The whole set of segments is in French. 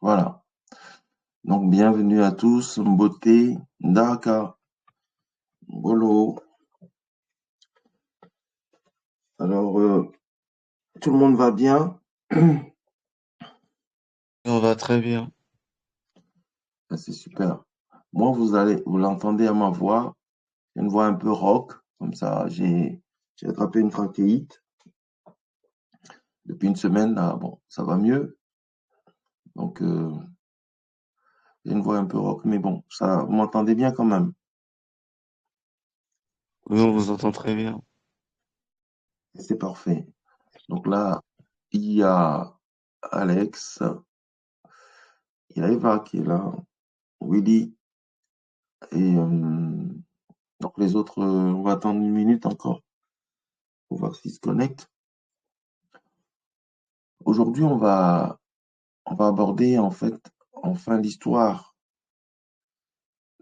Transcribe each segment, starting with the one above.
Voilà. Donc, bienvenue à tous. Mbote, Ndaka, Bolo. Alors, tout le monde va bien? On va très bien. Ah, c'est super. Moi, vous l'entendez à ma voix. J'ai une voix un peu rock. Comme ça, j'ai attrapé une trachéite. Depuis une semaine, là, bon, ça va mieux. Donc, j'ai une voix un peu rock. Mais bon, ça, vous m'entendez bien quand même. Oui, on vous entend très bien. C'est parfait. Donc là, il y a Alex, il y a Eva qui est là, Willy, et donc les autres, on va attendre une minute encore pour voir s'ils se connectent. Aujourd'hui, on va aborder en fait enfin l'histoire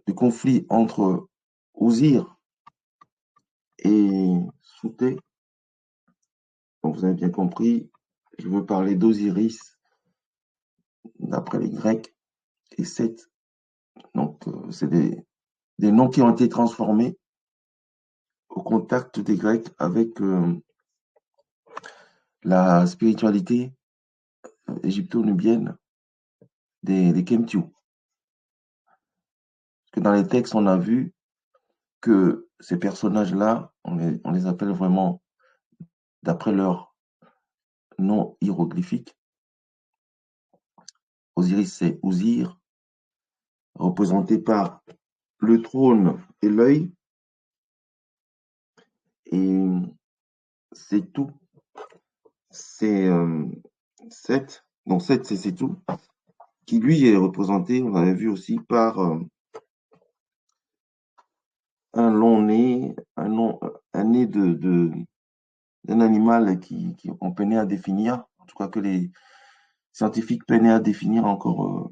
du conflit entre Ouzir et Souté. Donc vous avez bien compris, je veux parler d'Osiris d'après les Grecs et Seth. Donc c'est des noms qui ont été transformés au contact des Grecs avec la spiritualité égypto-nubienne des Kemtiou. Parce que dans les textes, on a vu que ces personnages-là, on les appelle vraiment d'après leur nom hiéroglyphique. Osiris, c'est Ouzir, représenté par le trône et l'œil, et c'est tout. C'est Seth, donc Seth, c'est tout, qui lui est représenté, on avait vu aussi, par un long nez, un nez d'un animal qu'on peinait à définir, en tout cas que les scientifiques peinaient à définir encore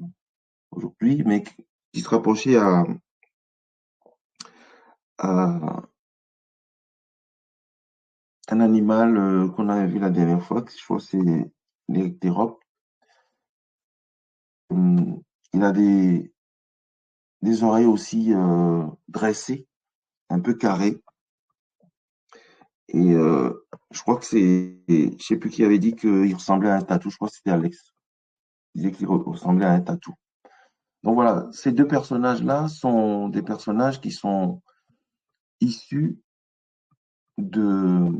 aujourd'hui, mais qui se rapprochait à un animal qu'on avait vu la dernière fois, que je crois que c'est l'Ectérope. Il a des oreilles aussi dressées, un peu carrées. Et je crois que je sais plus qui avait dit qu'il ressemblait à un tatou. Je crois que c'était Alex. Il disait qu'il ressemblait à un tatou. Donc voilà, ces deux personnages-là sont des personnages qui sont issus de,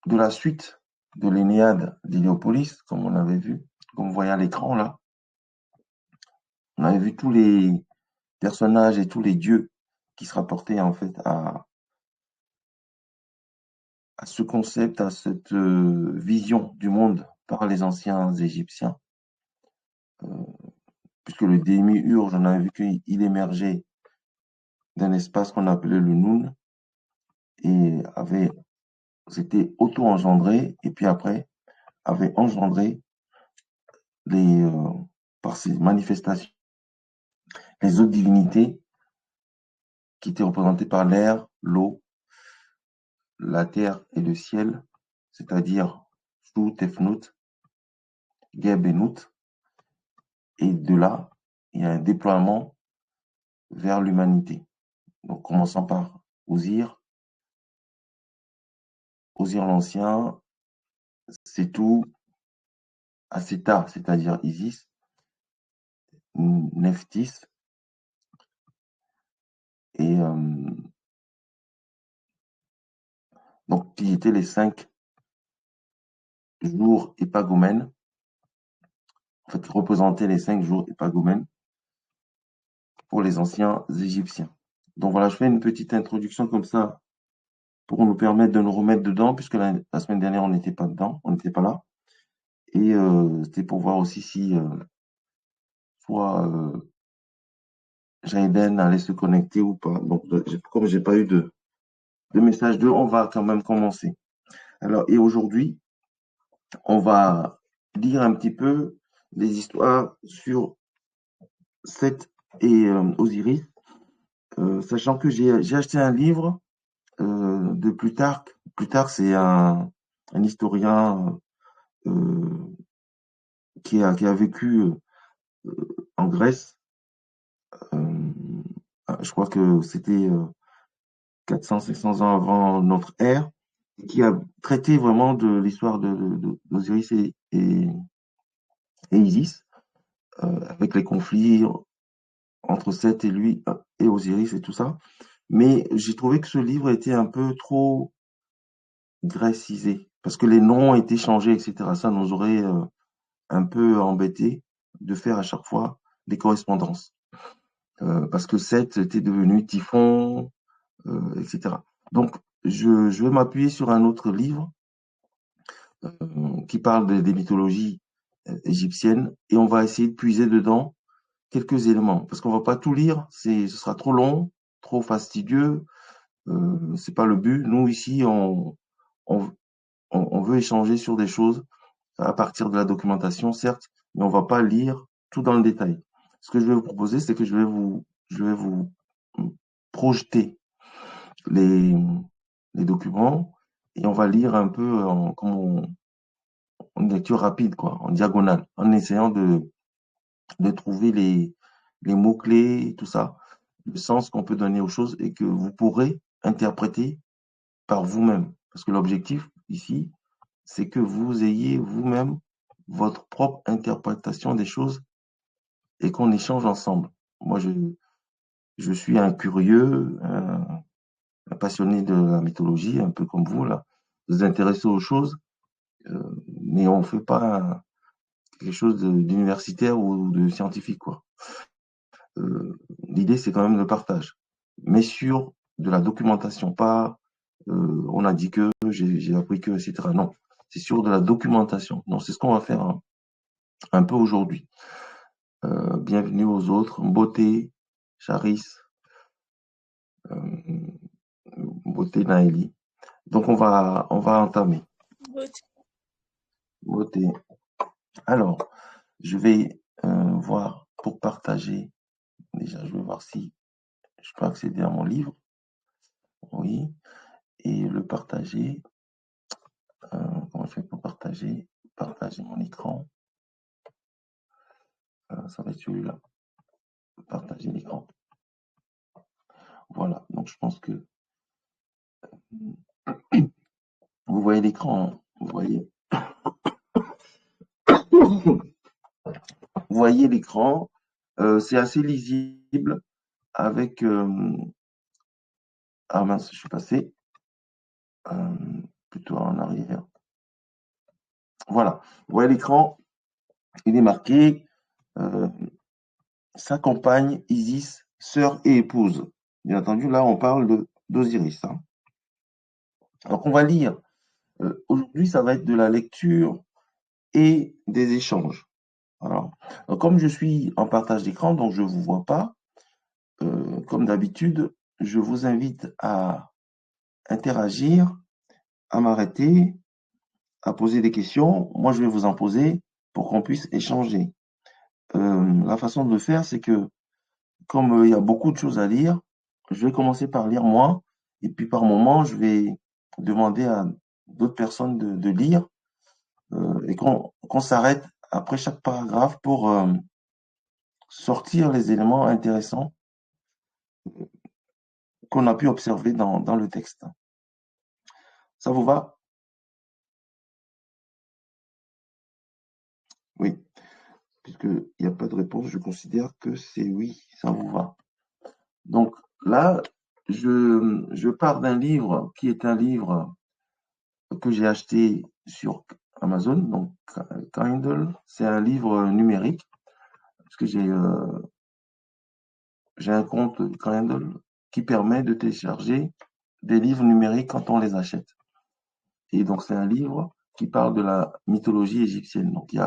de la suite de l'Énéade d'Héliopolis, comme on avait vu, comme vous voyez à l'écran là. On avait vu tous les personnages et tous les dieux qui se rapportaient en fait à ce concept, à cette vision du monde par les anciens Égyptiens. Puisque le démiurge, on avait vu qu'il émergeait d'un espace qu'on appelait le Noun et s'était auto-engendré et puis après avait engendré par ses manifestations les autres divinités qui étaient représentées par l'air, l'eau, la terre et le ciel, c'est-à-dire Shu, Tefnut, Geb et Nut. Et de là, il y a un déploiement vers l'humanité. Donc, commençant par Osir, Osir l'Ancien, Sétou, Aseta, c'est-à-dire Isis, Nephthys, et donc qui étaient les 5 jours épagomènes, en fait, qui représentaient les 5 jours épagomènes pour les anciens Égyptiens. Donc voilà, je fais une petite introduction comme ça pour nous permettre de nous remettre dedans, puisque la semaine dernière, on n'était pas dedans, on n'était pas là. Et c'était pour voir aussi si soit Jaden allait se connecter ou pas. Donc, comme j'ai pas eu de message d'eux, on va quand même commencer. Alors, et aujourd'hui, on va lire un petit peu les histoires sur Seth et Osiris, sachant que j'ai acheté un livre de Plutarque. Plutarque, c'est un historien qui a vécu en Grèce. euh, je crois que c'était 400-500 ans avant notre ère, qui a traité vraiment de l'histoire d'Osiris et Isis, avec les conflits entre Seth et lui, et Osiris et tout ça. Mais j'ai trouvé que ce livre était un peu trop grécisé, parce que les noms ont été changés, etc. Ça nous aurait un peu embêté de faire à chaque fois des correspondances. Parce que Seth était devenu Typhon, etc. Donc, je vais m'appuyer sur un autre livre qui parle des mythologies égyptiennes et on va essayer de puiser dedans quelques éléments. Parce qu'on va pas tout lire, ce sera trop long, trop fastidieux. C'est pas le but. Nous, ici, on, on veut échanger sur des choses à partir de la documentation, certes, mais on va pas lire tout dans le détail. Ce que je vais vous proposer, c'est que je vais vous projeter les, les documents et on va lire un peu en lecture rapide, quoi, en diagonale, en essayant de trouver les mots-clés, tout ça, le sens qu'on peut donner aux choses et que vous pourrez interpréter par vous-même. Parce que l'objectif ici, c'est que vous ayez vous-même votre propre interprétation des choses et qu'on échange ensemble. Moi, je suis un curieux, un passionné de la mythologie, un peu comme vous, là. Vous vous intéressez aux choses, mais on ne fait pas quelque chose d'universitaire ou de scientifique, quoi. L'idée, c'est quand même le partage, mais sur de la documentation, pas on a dit que, j'ai appris que, etc. Non, c'est sur de la documentation. Donc, c'est ce qu'on va faire un peu aujourd'hui. Bienvenue aux autres, Beauté, Charis, euh, Beauté, Naëli. Donc, on va entamer. Beauté. Alors, je vais voir pour partager. Déjà, je vais voir si je peux accéder à mon livre. Oui. Et le partager. Comment je fais pour partager? Partager mon écran. Ça va être celui-là. Partager l'écran. Voilà. Donc, je pense que vous voyez l'écran. Vous voyez. Vous voyez l'écran. C'est assez lisible avec. Ah mince, je suis passé plutôt en arrière. Voilà. Vous voyez l'écran. Il est marqué sa compagne Isis, sœur et épouse. Bien entendu, là, on parle d'Osiris. Hein. Donc, on va lire. Aujourd'hui, ça va être de la lecture et des échanges. Alors, comme je suis en partage d'écran, donc je ne vous vois pas, comme d'habitude, je vous invite à interagir, à m'arrêter, à poser des questions. Moi, je vais vous en poser pour qu'on puisse échanger. La façon de le faire, c'est que comme il y a beaucoup de choses à lire, je vais commencer par lire moi, et puis par moment, je vais demander à d'autres personnes de lire et qu'on s'arrête après chaque paragraphe pour sortir les éléments intéressants qu'on a pu observer dans le texte. Ça vous va? Oui. Puisqu'il n'y a pas de réponse, je considère que c'est oui, ça vous va. Donc là, je pars d'un livre qui est un livre que j'ai acheté sur Amazon, donc Kindle, c'est un livre numérique, parce que j'ai un compte Kindle qui permet de télécharger des livres numériques quand on les achète. Et donc c'est un livre qui parle de la mythologie égyptienne. Donc il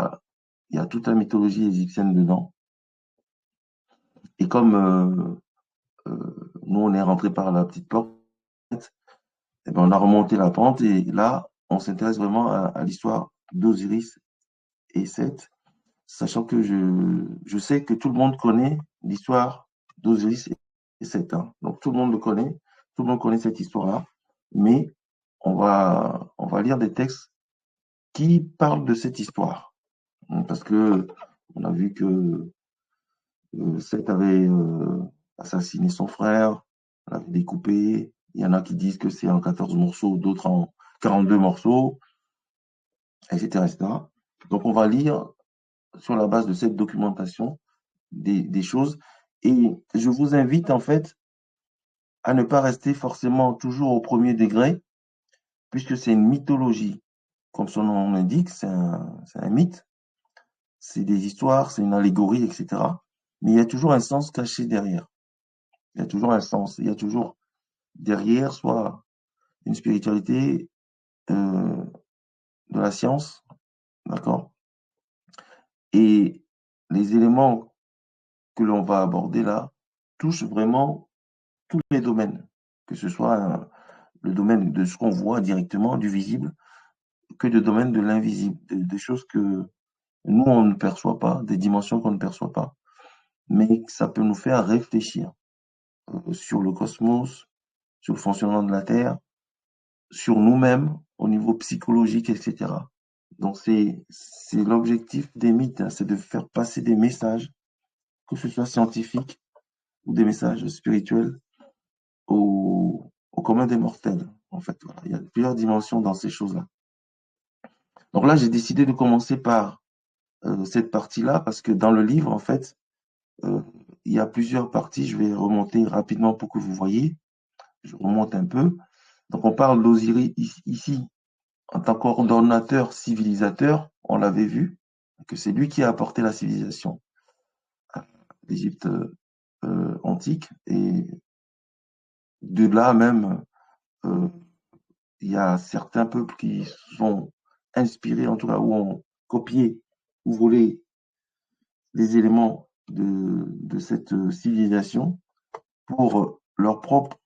y a toute la mythologie égyptienne dedans. Et comme nous on est rentré par la petite porte, eh ben, on a remonté la pente et là on s'intéresse vraiment à l'histoire d'Osiris et Seth. Sachant que je sais que tout le monde connaît l'histoire d'Osiris et Seth. Hein. Donc tout le monde le connaît, tout le monde connaît cette histoire-là, mais on va lire des textes qui parlent de cette histoire. Parce que on a vu que Seth avait assassiné son frère, l'avait découpé. Il y en a qui disent que c'est en 14 morceaux, d'autres en 42 morceaux, etc., etc. Donc, on va lire sur la base de cette documentation des choses. Et je vous invite, en fait, à ne pas rester forcément toujours au premier degré, puisque c'est une mythologie. Comme son nom l'indique, c'est un mythe, c'est des histoires, c'est une allégorie, etc. Mais il y a toujours un sens caché derrière. Il y a toujours un sens, il y a toujours derrière soit une spiritualité euh, de la science, d'accord? Et les éléments que l'on va aborder là touchent vraiment tous les domaines, que ce soit le domaine de ce qu'on voit directement, du visible, que le domaine de l'invisible, des choses que nous, on ne perçoit pas, des dimensions qu'on ne perçoit pas, mais ça peut nous faire réfléchir sur le cosmos, sur le fonctionnement de la Terre, sur nous-mêmes au niveau psychologique, etc. Donc c'est l'objectif des mythes, hein, c'est de faire passer des messages, que ce soit scientifiques ou des messages spirituels au commun des mortels. En fait, voilà. Il y a plusieurs dimensions dans ces choses-là. Donc là, j'ai décidé de commencer par cette partie-là parce que dans le livre, en fait, euh, il y a plusieurs parties. Je vais remonter rapidement pour que vous voyez. Je remonte un peu. Donc on parle d'Osiris ici en tant qu'ordonnateur civilisateur. On l'avait vu, que c'est lui qui a apporté la civilisation à l'Égypte antique. Et de là même, euh, il y a certains peuples qui sont inspirés, en tout cas, ou ont copié ou volé les éléments de cette civilisation pour leur propre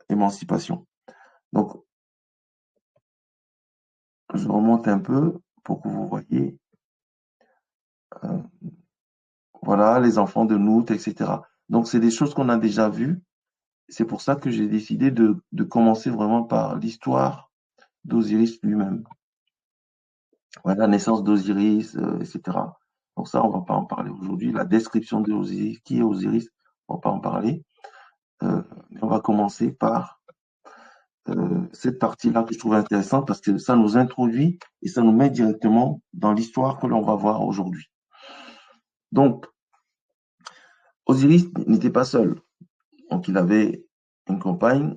émancipation. Donc, je remonte un peu pour que vous voyez, euh, voilà, les enfants de Nout, etc. Donc, c'est des choses qu'on a déjà vues. C'est pour ça que j'ai décidé de commencer vraiment par l'histoire d'Osiris lui-même. Ouais, la naissance d'Osiris, etc. Donc ça, on va pas en parler aujourd'hui. La description d'Osiris, qui est Osiris, on va pas en parler. Mais on va commencer par cette partie-là que je trouve intéressante parce que ça nous introduit et ça nous met directement dans l'histoire que l'on va voir aujourd'hui. Donc, Osiris n'était pas seul. Donc, il avait une compagne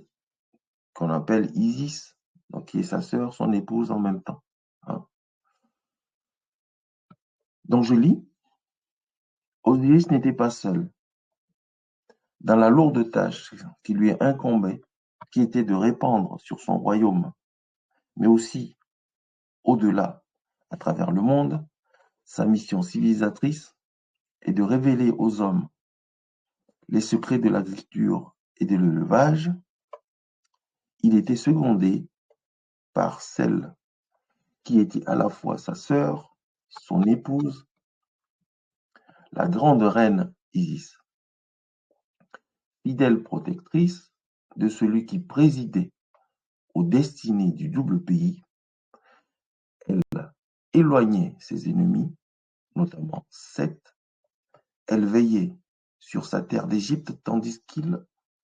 qu'on appelle Isis, donc qui est sa sœur, son épouse en même temps. Hein. Donc, je lis, Osiris n'était pas seul. Dans la lourde tâche qui lui incombait, qui était de répandre sur son royaume, mais aussi au-delà, à travers le monde, sa mission civilisatrice est de révéler aux hommes les secrets de l'agriculture et de l'élevage. Il était secondé par celle qui était à la fois sa sœur, son épouse, la grande reine Isis, fidèle protectrice de celui qui présidait aux destinées du double pays. Elle éloignait ses ennemis, notamment Seth. Elle veillait sur sa terre d'Égypte tandis qu'il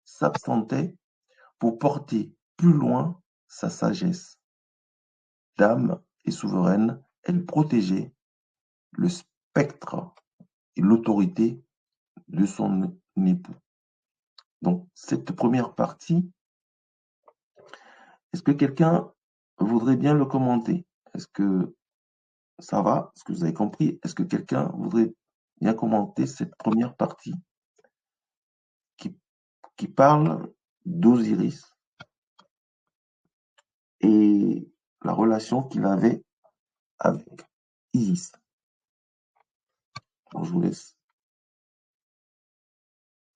s'absentait pour porter plus loin sa sagesse. Dame et souveraine, elle protégeait le spectre et l'autorité de son époux. Donc, cette première partie, est-ce que quelqu'un voudrait bien le commenter? Est-ce que ça va? Est-ce que vous avez compris? Est-ce que quelqu'un voudrait bien commenter cette première partie qui, qui parle d'Osiris et la relation qu'il avait avec Isis? Donc, je vous laisse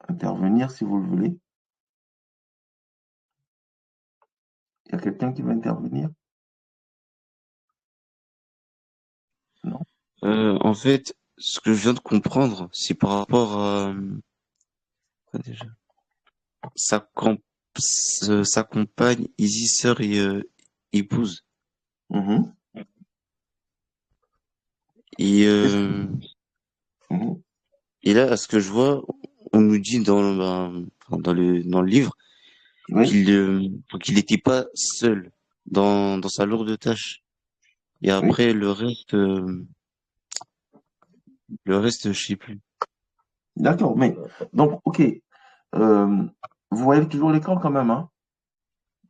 intervenir si vous le voulez. Il y a quelqu'un qui va intervenir? Non? En fait, ce que je viens de comprendre, c'est par rapport à quoi déjà? Sa, com- sa compagne, Isis, sœur et épouse. Mhm. Et Qu'est-ce que- Mhm. Et là, à ce que je vois, on nous dit dans le livre Oui, qu'il n'était pas seul dans sa lourde tâche. Et oui, après, le reste, je sais plus. d'accord. Mais donc, ok. Euh, vous voyez toujours l'écran quand même, hein?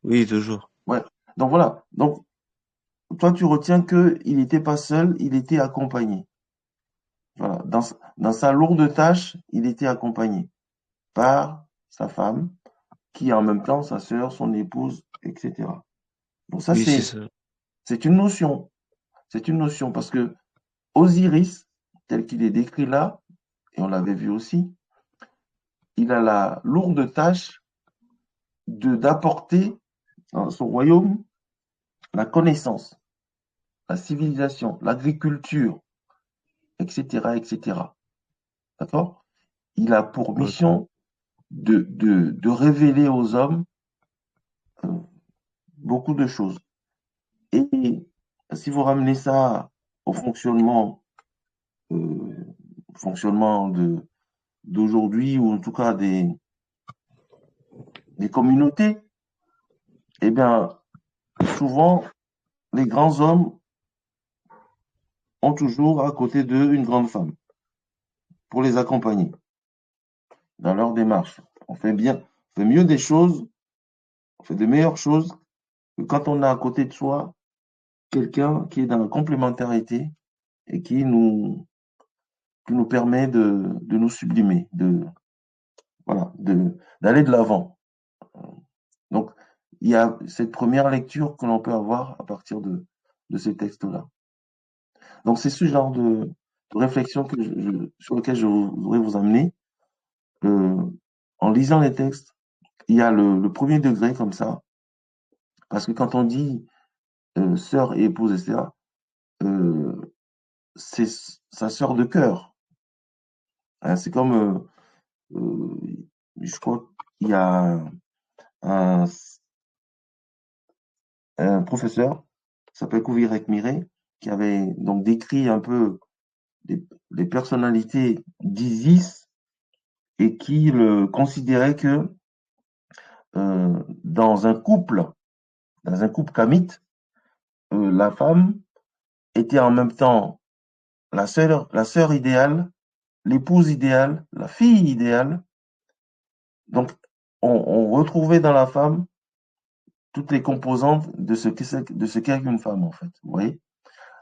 Oui, toujours. Ouais. Donc voilà. Donc, toi, tu retiens que il n'était pas seul, il était accompagné. Voilà. Dans sa lourde tâche, il était accompagné par sa femme, qui est en même temps sa sœur, son épouse, etc. Donc ça, Oui, c'est ça. c'est une notion. C'est une notion parce que Osiris, tel qu'il est décrit là, et on l'avait vu aussi, il a la lourde tâche de d'apporter dans son royaume la connaissance, la civilisation, l'agriculture, etc., etc. D'accord? Il a pour Ok. mission de révéler aux hommes euh, beaucoup de choses. Et si vous ramenez ça au euh, fonctionnement d'aujourd'hui, ou en tout cas des communautés, eh bien, souvent, les grands hommes ont toujours à côté d'eux une grande femme pour les accompagner dans leur démarche. On fait mieux des choses, on fait de meilleures choses que quand on a à côté de soi quelqu'un qui est dans la complémentarité et qui nous permet de nous sublimer, voilà, d'aller de l'avant. Donc, il y a cette première lecture que l'on peut avoir à partir de ces textes-là. Donc, c'est ce genre de réflexion sur lequel je voudrais vous amener. Euh, En lisant les textes, il y a le premier degré comme ça, parce que quand on dit sœur et épouse, etc., euh, c'est sa sœur de cœur. Hein, c'est comme, euh, je crois qu'il y a un, un professeur, qui s'appelle Kouvirek Miré, qui avait donc décrit un peu les, les personnalités d'Isis et qui le considérait que euh, dans un couple, dans un couple kamite, la femme était en même temps la sœur idéale, l'épouse idéale, la fille idéale. Donc, on retrouvait dans la femme toutes les composantes de ce qu'est une femme, en fait. Vous voyez?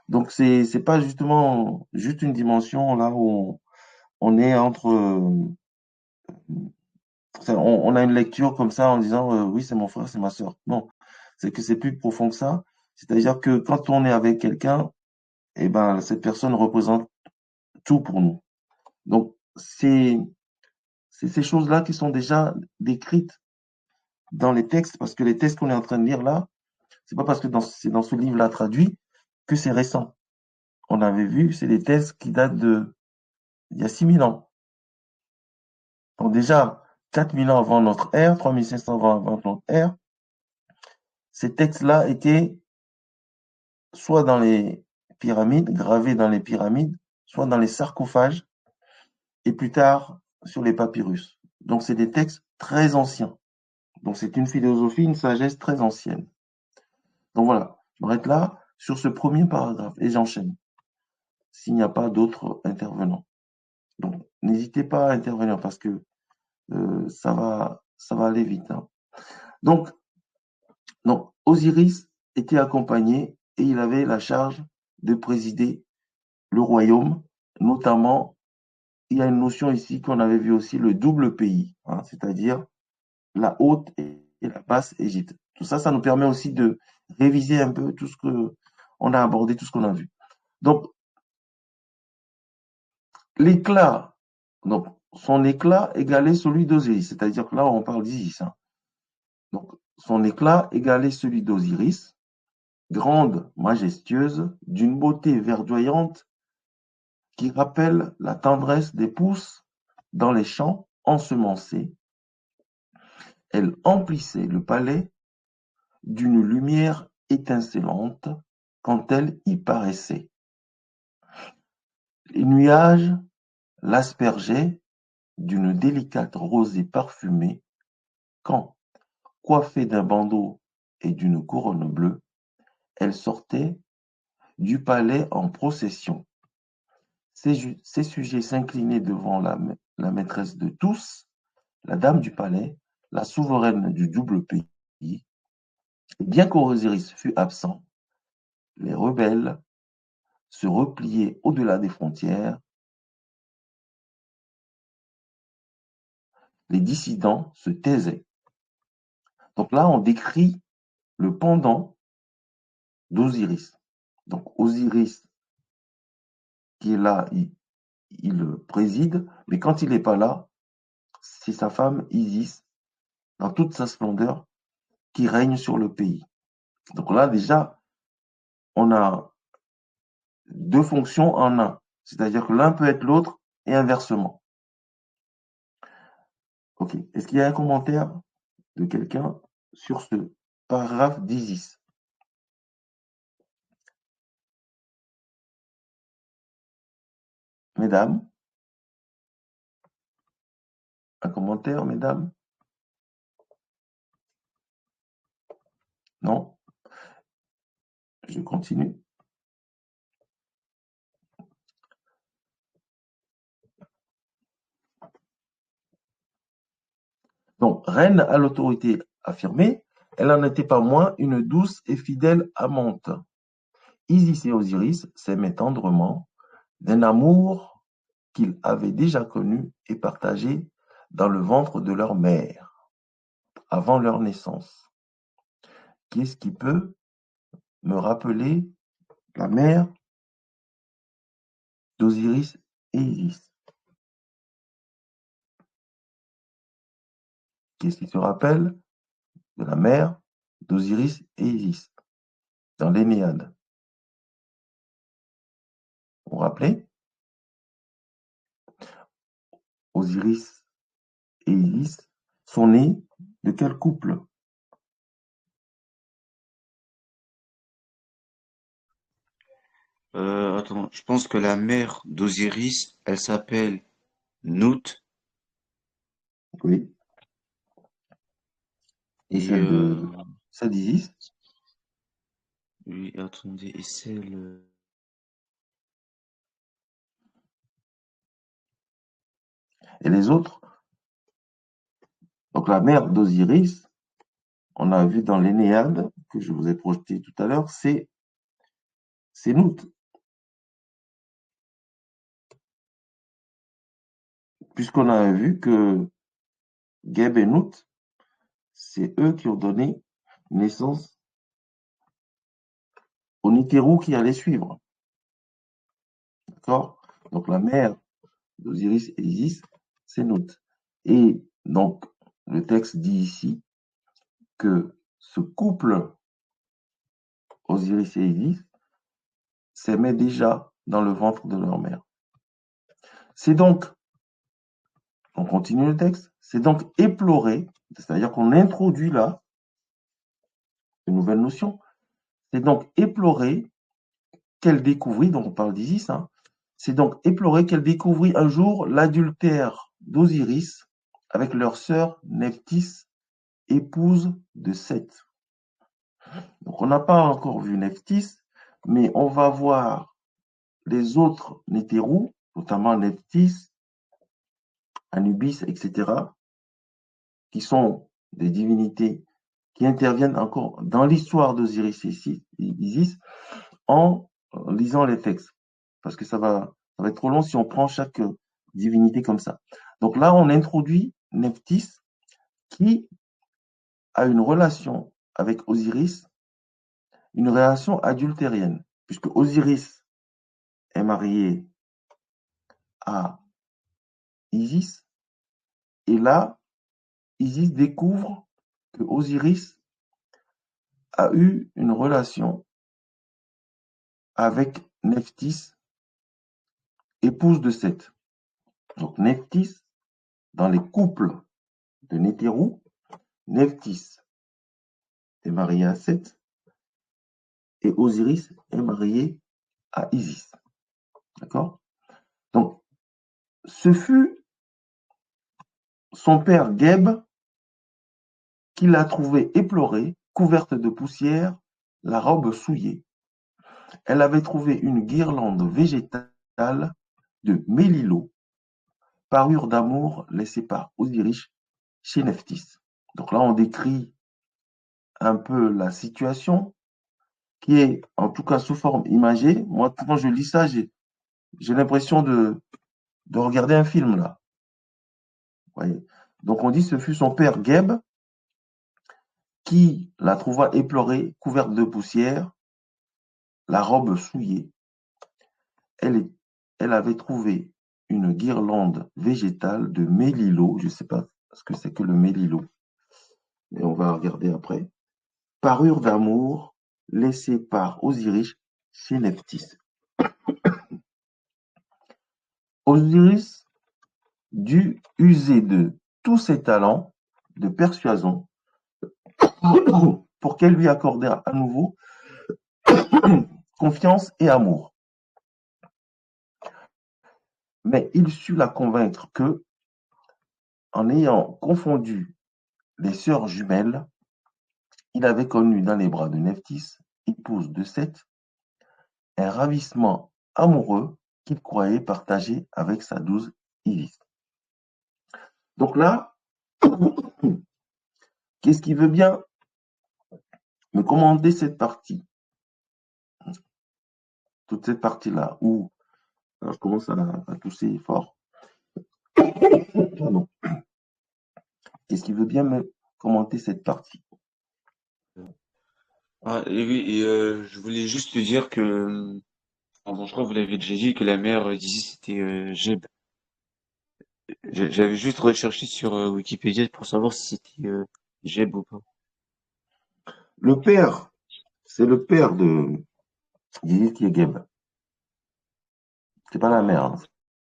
Donc, c'est pas justement juste une dimension là où on est entre. On a une lecture comme ça en disant oui, c'est mon frère, c'est ma sœur. Non, c'est que c'est plus profond que ça. C'est-à-dire que quand on est avec quelqu'un, eh ben, cette personne représente tout pour nous. Donc, c'est ces choses-là qui sont déjà décrites dans les textes, parce que les textes qu'on est en train de lire là, c'est pas parce que c'est dans ce livre-là traduit que c'est récent. On avait vu, c'est des textes qui datent il y a 6000 ans. Donc déjà, 4000 ans avant notre ère, 3500 ans avant notre ère, ces textes-là étaient soit dans les pyramides, gravés dans les pyramides, soit dans les sarcophages, et plus tard sur les papyrus. Donc c'est des textes très anciens. Donc c'est une philosophie, une sagesse très ancienne. Donc voilà, je m'arrête là sur ce premier paragraphe et j'enchaîne s'il n'y a pas d'autres intervenants. Donc n'hésitez pas à intervenir parce que ça va aller vite. Hein. Donc, Osiris était accompagné et il avait la charge de présider le royaume, notamment, il y a une notion ici qu'on avait vu aussi, le double pays, hein, c'est-à-dire la haute et la basse Égypte. Tout ça, ça nous permet aussi de réviser un peu tout ce que on a abordé, tout ce qu'on a vu. Donc, l'éclat, donc son éclat égalait celui d'Osiris, c'est-à-dire que là, on parle d'Isis. Hein. Donc, son éclat égalait celui d'Osiris, grande, majestueuse, d'une beauté verdoyante qui rappelle la tendresse des pousses dans les champs ensemencés. Elle emplissait le palais d'une lumière étincelante quand elle y paraissait. Les nuages l'aspergeait d'une délicate rosée parfumée quand, coiffée d'un bandeau et d'une couronne bleue, elle sortait du palais en procession. Ses sujets s'inclinaient devant la maîtresse de tous, la dame du palais, la souveraine du double pays. Et bien qu'Osiris fût absent, les rebelles se repliaient au-delà des frontières, les dissidents se taisaient. Donc là, on décrit le pendant d'Osiris. Donc Osiris, qui est là, il préside, mais quand il n'est pas là, c'est sa femme Isis, dans toute sa splendeur, qui règne sur le pays. Donc là, déjà, on a deux fonctions en un. C'est-à-dire que l'un peut être l'autre et inversement. OK. Est-ce qu'il y a un commentaire de quelqu'un sur ce paragraphe d'Isis? Mesdames, un commentaire, mesdames? Non? Je continue. Donc, reine à l'autorité affirmée, elle n'en était pas moins une douce et fidèle amante. Isis et Osiris s'aimaient tendrement, d'un amour qu'ils avaient déjà connu et partagé dans le ventre de leur mère, avant leur naissance. Qu'est-ce qui peut me rappeler la mère d'Osiris et Isis? Qu'est-ce qui se rappelle de la mère d'Osiris et Isis dans l'Énéade? Vous vous rappelez? Osiris et Isis sont nés de quel couple? Attends, je pense que la mère d'Osiris, elle s'appelle Nout. Oui. Et Et celle d'Isis? oui, attendez, et celle. Et les autres? Donc la mère d'Osiris, on a vu dans l'Énéade, que je vous ai projeté tout à l'heure, c'est Nout. Puisqu'on a vu que Geb et Nout, c'est eux qui ont donné naissance au Nitérou qui allait suivre. D'accord? Donc la mère d'Osiris et Isis, c'est Nout. Et donc, le texte dit ici que ce couple, Osiris et Isis, s'aimaient déjà dans le ventre de leur mère. C'est donc, on continue le texte, c'est donc éploré, c'est-à-dire qu'on introduit là une nouvelle notion, c'est donc éploré qu'elle découvrit, donc on parle d'Isis, hein, c'est donc éploré qu'elle découvrit un jour l'adultère d'Osiris avec leur sœur Nephthys, épouse de Seth. Donc on n'a pas encore vu Nephthys, mais on va voir les autres Nétérous, notamment Nephthys, Anubis, etc., qui sont des divinités qui interviennent encore dans l'histoire d'Osiris et Isis en lisant les textes. Parce que ça va être trop long si on prend chaque divinité comme ça. Donc là, on introduit Nephthys qui a une relation avec Osiris, une relation adultérienne, puisque Osiris est marié à Isis, et là, Isis découvre que Osiris a eu une relation avec Nephthys, épouse de Seth. Donc Nephthys, dans les couples de Nétérou, Nephthys est marié à Seth et Osiris est marié à Isis. D'accord? Donc, Ce fut son père Geb qui l'a trouvée éplorée, couverte de poussière, la robe souillée. Elle avait trouvé une guirlande végétale de mélilot, parure d'amour laissée par Osiris chez Nephthys. Donc là, on décrit un peu la situation qui est, en tout cas, sous forme imagée. Moi, quand je lis ça, j'ai l'impression de regarder un film, là. Vous voyez. Donc, on dit ce fut son père Geb qui la trouva éplorée, couverte de poussière, la robe souillée. Elle, elle avait trouvé une guirlande végétale de mélilot. Je ne sais pas ce que c'est que le mélilot, mais on va regarder après. Parure d'amour laissée par Osiris chez Nephthys. Osiris dut user de tous ses talents de persuasion pour qu'elle lui accordât à nouveau confiance et amour. Mais il sut la convaincre que, en ayant confondu les sœurs jumelles, il avait connu dans les bras de Nephthys, épouse de Seth, un ravissement amoureux qu'il croyait partager avec sa douce Isis. Donc là, qu'est-ce qui veut bien me commander cette partie, toute cette partie-là, où je commence à tousser fort. Pardon. Qu'est-ce qui veut bien me commenter cette partie? Ah, et oui, je voulais juste te dire que, bon, je crois que vous l'avez déjà dit, que la mère d'Isis c'était Geb. J'avais juste recherché sur Wikipédia pour savoir si c'était Geb ou pas. Le père, c'est le père de Isis qui est Geb. C'est pas la mère, hein,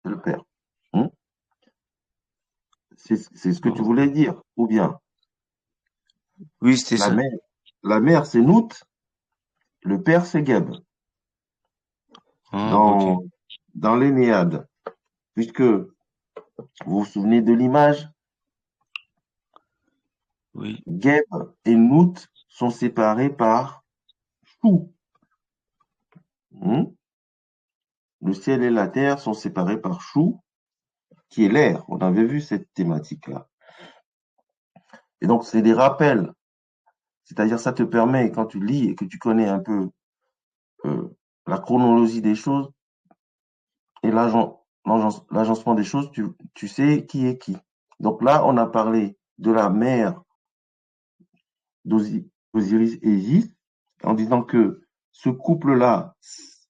c'est le père. Hmm. C'est ce que tu Ah, voulais dire, ou bien oui, c'était la ça. mère, la mère c'est Nout, le père c'est Geb. Ah, ok. Dans l'Énéade, puisque vous vous souvenez de l'image, Oui, Geb et Nout sont séparés par Chou. Hmm. Le ciel et la terre sont séparés par Chou, qui est l'air. On avait vu cette thématique-là. Et donc, c'est des rappels. C'est-à-dire, ça te permet, quand tu lis et que tu connais un peu euh, la chronologie des choses et l'agencement des choses, tu sais qui est qui. Donc là, on a parlé de la mère d'Osiris et Isis, en disant que ce couple-là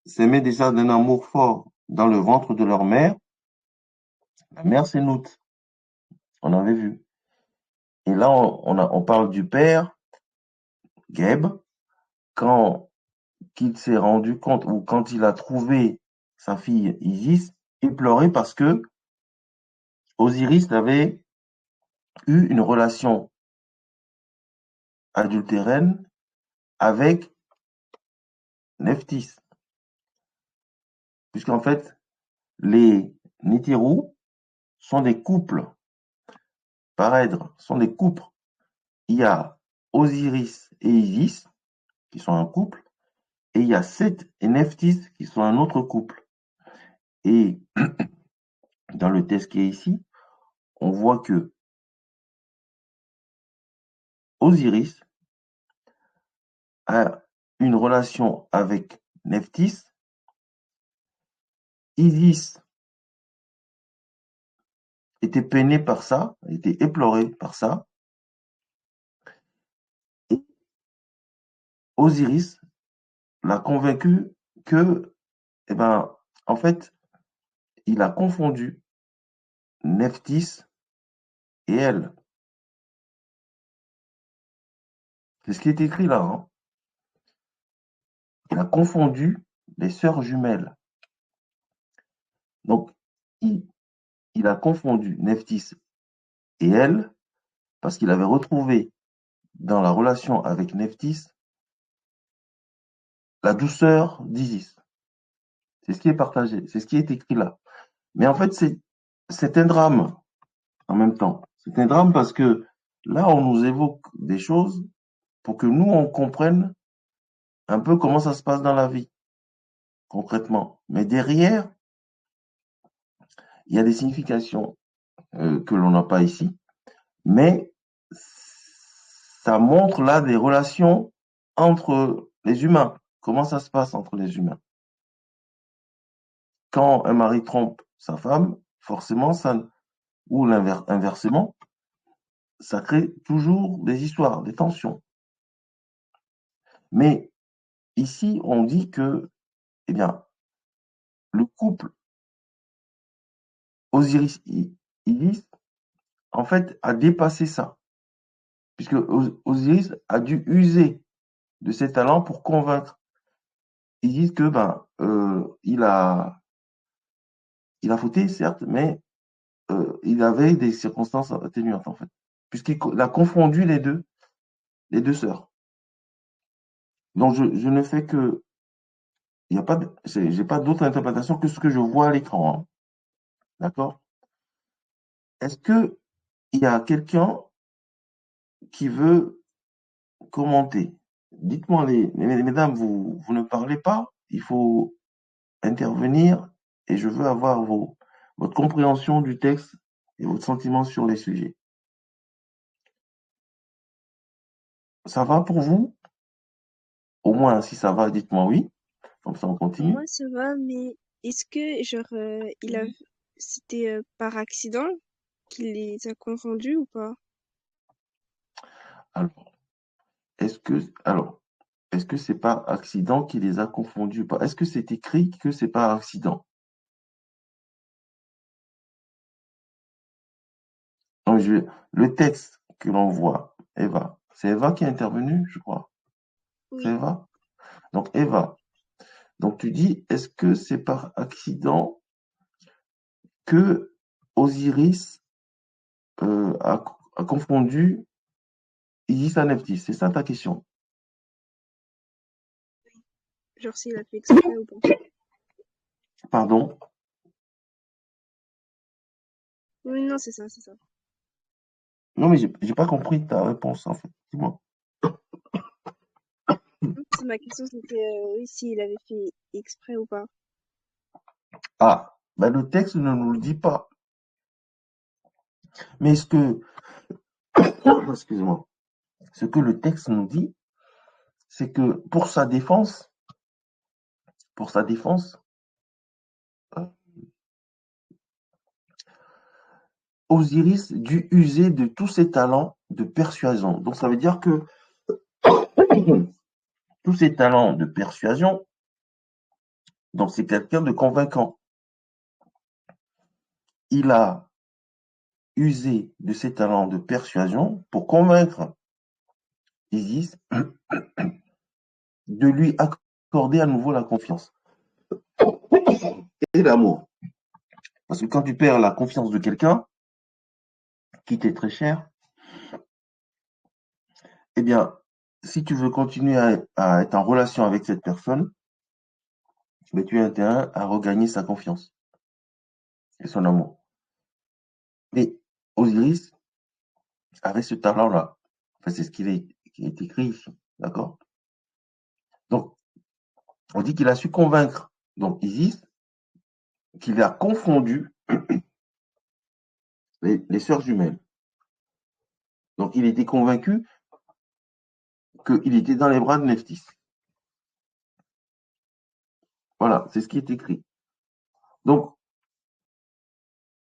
s'aimait déjà d'un amour fort dans le ventre de leur mère. La mère, c'est Nout. On avait vu. Et là, on parle du père, Geb, quand qu'il s'est rendu compte, ou quand il a trouvé sa fille Isis, il pleurait parce que Osiris avait eu une relation adultérine avec Nephthys. Puisqu'en fait, les Nitirou sont des couples, parèdres, sont des couples. Il y a Osiris et Isis, qui sont un couple, et il y a Seth et Nephthys, qui sont un autre couple. Et dans le texte qui est ici, on voit que Osiris a une relation avec Nephthys, Isis était peinée par ça, était éplorée par ça, et Osiris l'a convaincu que, eh ben, en fait, il a confondu Nephthys et elle. C'est ce qui est écrit là, hein. Il a confondu les sœurs jumelles. Donc, il, il a confondu Nephthys et elle parce qu'il avait retrouvé dans la relation avec Nephthys la douceur d'Isis. C'est ce qui est partagé, c'est ce qui est écrit là. Mais en fait, c'est un drame en même temps. C'est un drame parce que là, on nous évoque des choses pour que nous, on comprenne un peu comment ça se passe dans la vie, concrètement. Mais derrière, il y a des significations que l'on n'a pas ici. Mais ça montre là des relations entre les humains. Comment ça se passe entre les humains? Quand un mari trompe sa femme, forcément, ou inversement, ça crée toujours des histoires, des tensions. Mais ici, on dit que, eh bien, le couple Osiris-Isis, en fait, a dépassé ça, puisque Osiris a dû user de ses talents pour convaincre Isis que, ben, il a fauté, certes, mais il avait des circonstances atténuantes, en fait, puisqu'il a confondu les deux sœurs. Donc, je ne fais que, il y a pas, j'ai pas d'autre interprétation que ce que je vois à l'écran, hein. D'accord? Est-ce que il y a quelqu'un qui veut commenter? Dites-moi, mesdames, vous ne parlez pas, il faut intervenir et je veux avoir votre compréhension du texte et votre sentiment sur les sujets. Ça va pour vous? Au moins, si ça va, dites-moi oui. Comme ça, on continue. Moi, ça va, mais est-ce que, genre, c'était par accident qu'il les a confondus ou pas? Alors, alors, est-ce que c'est pas accident qui les a confondus ou pas? Est-ce que c'est écrit que c'est pas accident? Donc, le texte que l'on voit, Eva, c'est Eva qui est intervenue, je crois. C'est Oui, Eva? Donc, Eva. Donc, tu dis, est-ce que c'est par accident que Osiris a confondu Isis à Nephthys? C'est ça ta question? genre s'il a fait exprès ou pas. Pardon? Oui, non, c'est ça, c'est ça. Non, mais j'ai pas compris ta réponse, en fait. Dis-moi. Ma question, c'était oui, s'il avait fait exprès ou pas. Ah, ben le texte ne nous le dit pas. Mais excusez-moi, ce que le texte nous dit, c'est que pour sa défense, euh, Osiris dut user de tous ses talents de persuasion. Donc ça veut dire que tous ses talents de persuasion, donc c'est quelqu'un de convaincant. Il a usé de ses talents de persuasion pour convaincre Isis de lui accorder à nouveau la confiance et l'amour. Parce que quand tu perds la confiance de quelqu'un qui t'est très cher, eh bien, si tu veux continuer à être en relation avec cette personne, mais tu as intérêt à regagner sa confiance et son amour. Et Osiris avait ce talent-là. Enfin, c'est ce qui est écrit ici. D'accord? Donc, on dit qu'il a su convaincre donc Isis qu'il a confondu les sœurs jumelles. Donc, il était convaincu qu'il était dans les bras de Nephthys. Voilà, c'est ce qui est écrit. Donc,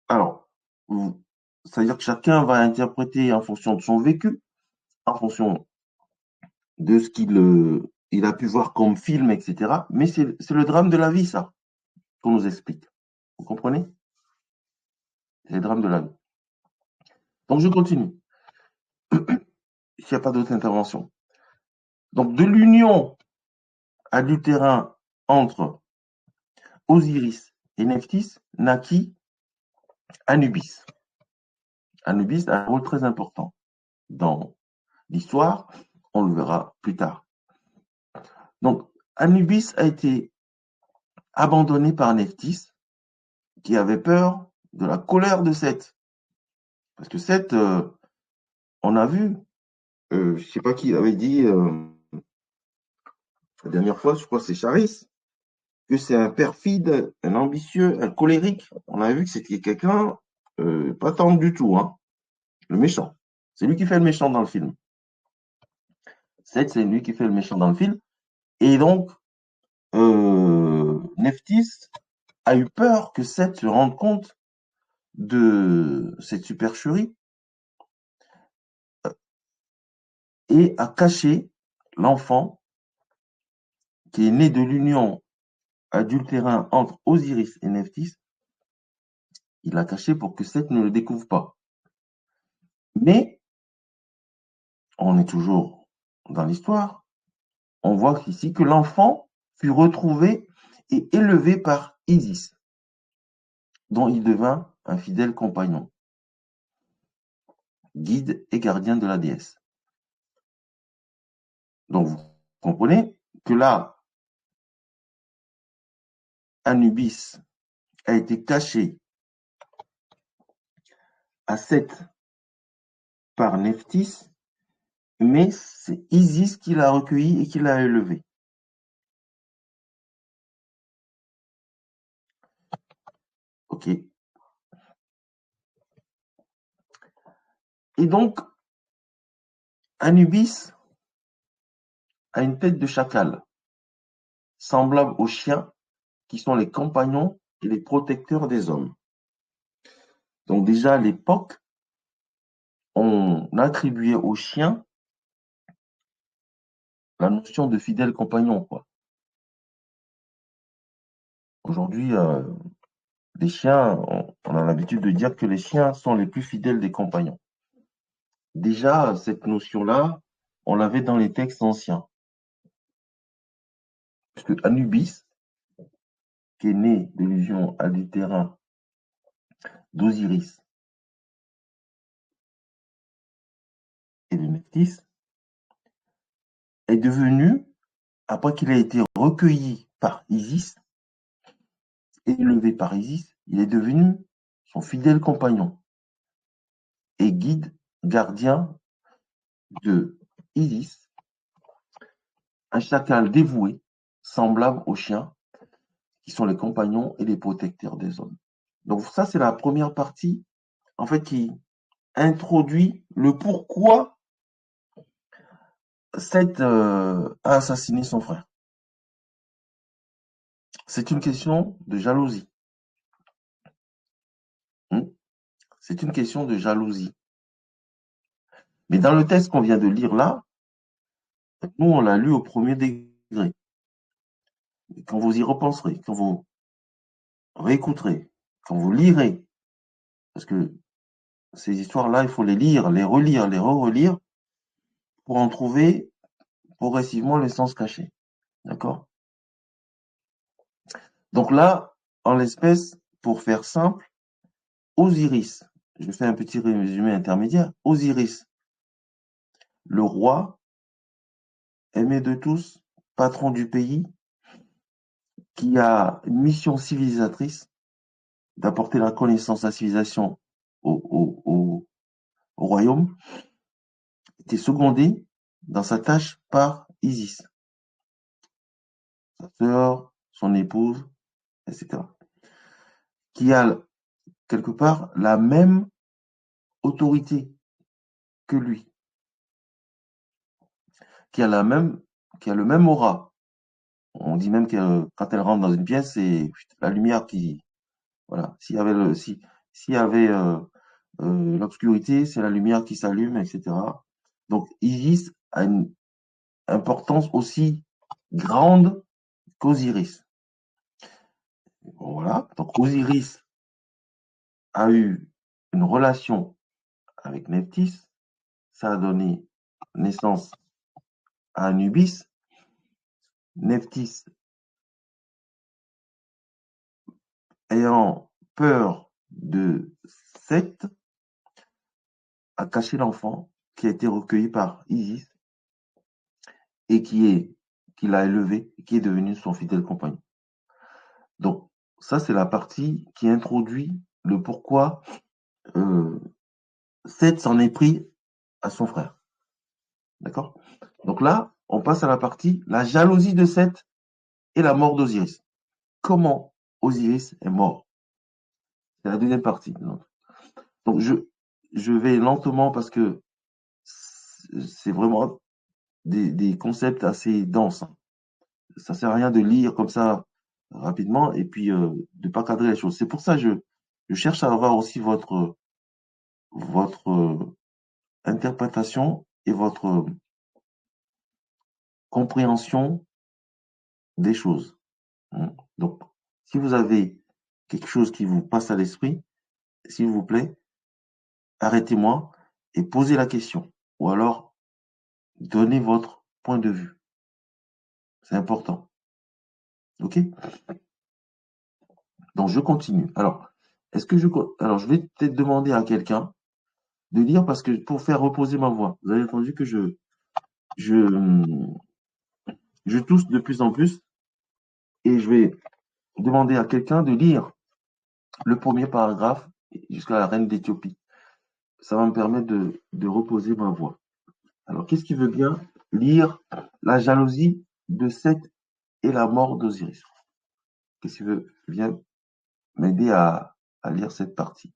alors, c'est-à-dire que chacun va interpréter en fonction de son vécu, en fonction de ce il a pu voir comme film, etc. Mais c'est le drame de la vie, ça, qu'on nous explique. Vous comprenez? C'est le drame de la vie. Donc, je continue. S'il n'y a pas d'autres interventions. Donc, de l'union adultérin entre Osiris et Nephthys naquit Anubis. Anubis a un rôle très important dans l'histoire. On le verra plus tard. Donc, Anubis a été abandonné par Nephthys, qui avait peur de la colère de Seth. Parce que Seth, on a vu, je ne sais pas qui avait dit la dernière fois, je crois que c'est Charis, que c'est un perfide, un ambitieux, un colérique. On a vu que c'était quelqu'un pas tendre du tout, hein, le méchant. C'est lui qui fait le méchant dans le film. Seth, c'est lui qui fait le méchant dans le film. Et donc, Nephthys a eu peur que Seth se rende compte de cette supercherie et a caché l'enfant qui est né de l'union adultérin entre Osiris et Nephthys. Il l'a caché pour que Seth ne le découvre pas. Mais on est toujours dans l'histoire. On voit ici que l'enfant fut retrouvé et élevé par Isis, dont il devint un fidèle compagnon, guide et gardien de la déesse. Donc vous comprenez que là, Anubis a été caché à Seth par Nephthys, mais c'est Isis qui l'a recueilli et qui l'a élevé. Ok. Et donc, Anubis a une tête de chacal, semblable aux chiens qui sont les compagnons et les protecteurs des hommes. Donc déjà à l'époque, on attribuait aux chiens la notion de fidèle compagnon, quoi. Aujourd'hui, les chiens, on a l'habitude de dire que les chiens sont les plus fidèles des compagnons. Déjà, cette notion-là, on l'avait dans les textes anciens. Puisque Anubis, qui est né de l'union adultérin d'Osiris et de Nephthys, est devenu, après qu'il a été recueilli par Isis, élevé par Isis, il est devenu son fidèle compagnon et guide, gardien de Isis, un chacal dévoué, semblable aux chiens, qui sont les compagnons et les protecteurs des hommes. Donc ça, c'est la première partie, en fait, qui introduit le pourquoi Seth a assassiné son frère. C'est une question de jalousie. C'est une question de jalousie. Mais dans le texte qu'on vient de lire là, nous, on l'a lu au premier degré. Et quand vous y repenserez, quand vous réécouterez, quand vous lirez, parce que ces histoires-là, il faut les lire, les relire, les re-relire pour en trouver progressivement les sens cachés. D'accord? Donc là, en l'espèce, pour faire simple, Osiris, je fais un petit résumé intermédiaire, Osiris, le roi, aimé de tous, patron du pays, qui a une mission civilisatrice d'apporter la connaissance, la civilisation au royaume, était secondé dans sa tâche par Isis, sa sœur, son épouse, etc., qui a quelque part la même autorité que lui, qui a le même aura. On dit même que quand elle rentre dans une pièce, c'est la lumière qui, voilà. S'il y avait l'obscurité, c'est la lumière qui s'allume, etc. Donc Isis a une importance aussi grande qu'Osiris. Bon, voilà. Donc Osiris a eu une relation avec Nephthys, ça a donné naissance à Anubis. Nephthys, ayant peur de Seth, a caché l'enfant qui a été recueilli par Isis et qui l'a élevé, qui est devenu son fidèle compagnon. Donc, ça, c'est la partie qui introduit le pourquoi Seth s'en est pris à son frère. D'accord? Donc là, on passe à la partie la jalousie de Seth et la mort d'Osiris. Comment Osiris est mort? C'est la deuxième partie. Donc je vais lentement parce que c'est vraiment des concepts assez denses. Ça sert à rien de lire comme ça rapidement et puis de pas cadrer les choses. C'est pour ça que je cherche à avoir aussi votre interprétation et votre compréhension des choses. Donc, si vous avez quelque chose qui vous passe à l'esprit, s'il vous plaît, arrêtez-moi et posez la question. Ou alors, donnez votre point de vue. C'est important. OK? Donc, je continue. Alors, alors, je vais peut-être demander à quelqu'un de lire parce que pour faire reposer ma voix. Vous avez entendu que je, je tousse de plus en plus et je vais demander à quelqu'un de lire le premier paragraphe jusqu'à la reine d'Éthiopie. Ça va me permettre de reposer ma voix. Alors, qu'est-ce qui veut bien lire la jalousie de Seth et la mort d'Osiris? Qu'est-ce qui veut bien m'aider à lire cette partie?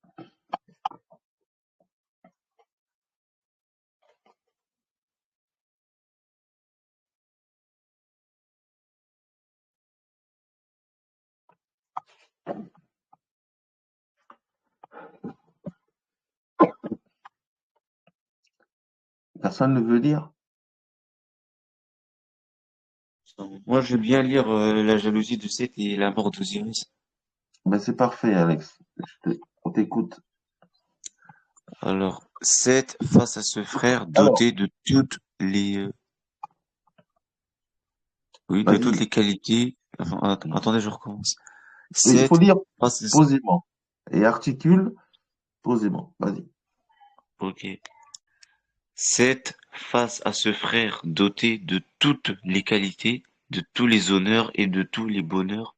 Personne ne veut lire? Moi, je veux bien lire La jalousie de Seth et la mort d'Osiris. Ben, c'est parfait, Alex. On t'écoute. Alors, Seth, face à ce frère Alors, doté de toutes les, oui, de toutes vas-y. les qualités. Enfin, attendez, je recommence. Oui, il faut Seth, lire face à... posément et articule posément. Vas-y. Ok. Seth, face à ce frère doté de toutes les qualités, de tous les honneurs et de tous les bonheurs,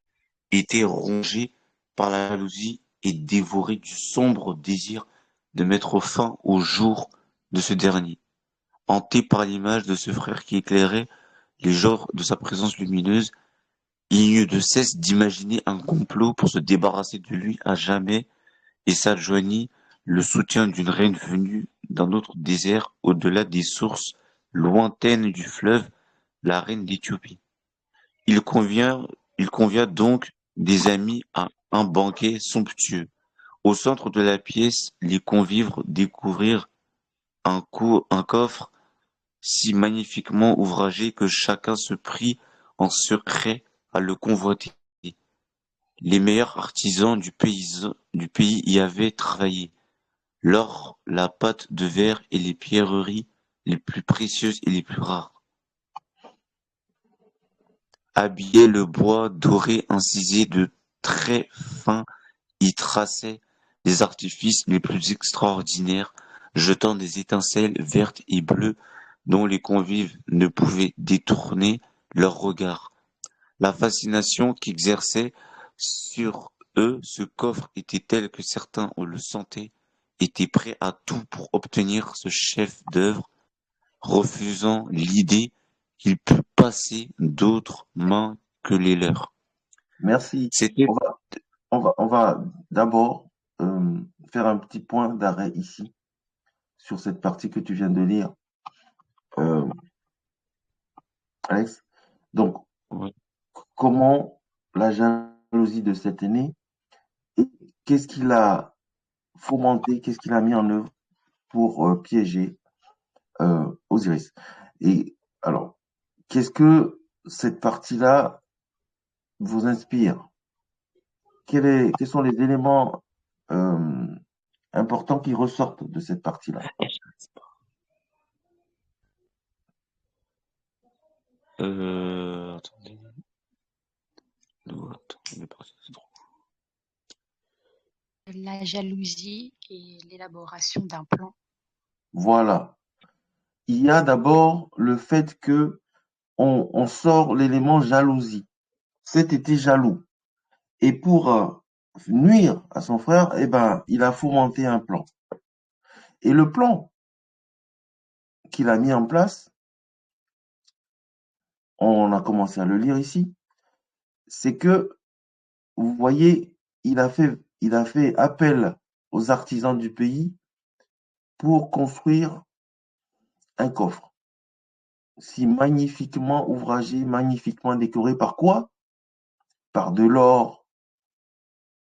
était rongé par la jalousie et dévoré du sombre désir de mettre fin au jour de ce dernier. Hanté par l'image de ce frère qui éclairait les genres de sa présence lumineuse, il n'eut de cesse d'imaginer un complot pour se débarrasser de lui à jamais et s'adjoignit le soutien d'une reine venue d'un autre désert au-delà des sources lointaines du fleuve, la reine d'Éthiopie. Il convient, il convia donc des amis à un banquet somptueux. Au centre de la pièce, les convives découvrirent un coffre si magnifiquement ouvragé que chacun se prit en secret à le convoiter. Les meilleurs artisans du pays y avaient travaillé. L'or, la pâte de verre et les pierreries les plus précieuses et les plus rares. Habillaient le bois doré incisé de traits fins y traçaient les artifices les plus extraordinaires, jetant des étincelles vertes et bleues dont les convives ne pouvaient détourner leur regard. La fascination qu'exerçait sur eux ce coffre était telle que certains, on le sentait, étaient prêts à tout pour obtenir ce chef-d'œuvre, refusant l'idée qu'il pût passer d'autres mains que les leurs. Merci. C'était On va d'abord faire un petit point d'arrêt ici sur cette partie que tu viens de lire, euh, Alex. Donc, ouais, comment la jalousie de cet aîné et qu'est-ce qu'il a fomenté, qu'est-ce qu'il a mis en œuvre pour piéger Osiris. Et alors, qu'est-ce que cette partie-là vous inspire? Quels sont les éléments euh, importants qui ressortent de cette partie-là? attendez, attends, La jalousie et l'élaboration d'un plan. Voilà. Il y a d'abord le fait que on sort l'élément jalousie. Cet était jaloux. Et pour nuire à son frère, eh ben, il a fomenté un plan. Et le plan qu'il a mis en place, on a commencé à le lire ici, c'est que, vous voyez, il a fait appel aux artisans du pays pour construire un coffre, si magnifiquement ouvragé, magnifiquement décoré par quoi? Par de l'or,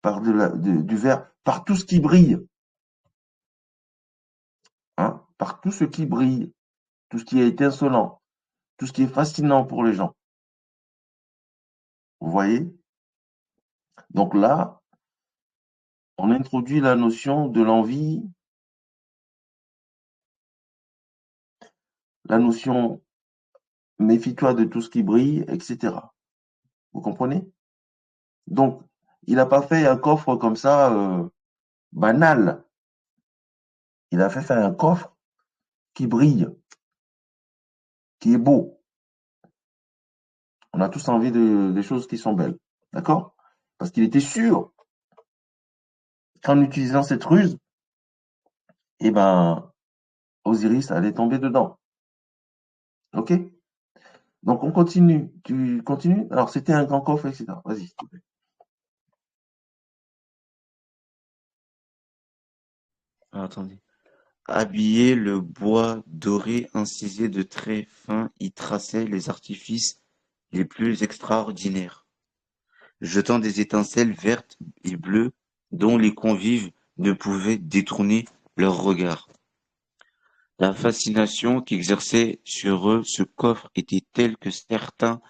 par du verre, par tout ce qui brille, hein, par tout ce qui brille, tout ce qui est étincelant, tout ce qui est fascinant pour les gens. Vous voyez? Donc là, on introduit la notion de l'envie, la notion méfie-toi de tout ce qui brille, etc. Vous comprenez? Donc, il n'a pas fait un coffre comme ça, banal. Il a fait faire un coffre qui brille, qui est beau. On a tous envie des choses qui sont belles. D'accord? Parce qu'il était sûr qu'en utilisant cette ruse, eh ben, Osiris allait tomber dedans. OK? Donc, on continue. Tu continues? Alors, c'était un grand coffre, etc. Vas-y, s'il te plaît. Ah, attendez. Habillé, le bois doré incisé de traits fins y traçait les artifices les plus extraordinaires, jetant des étincelles vertes et bleues dont les convives ne pouvaient détourner leur regard. La fascination qu'exerçait sur eux ce coffre était telle que certains,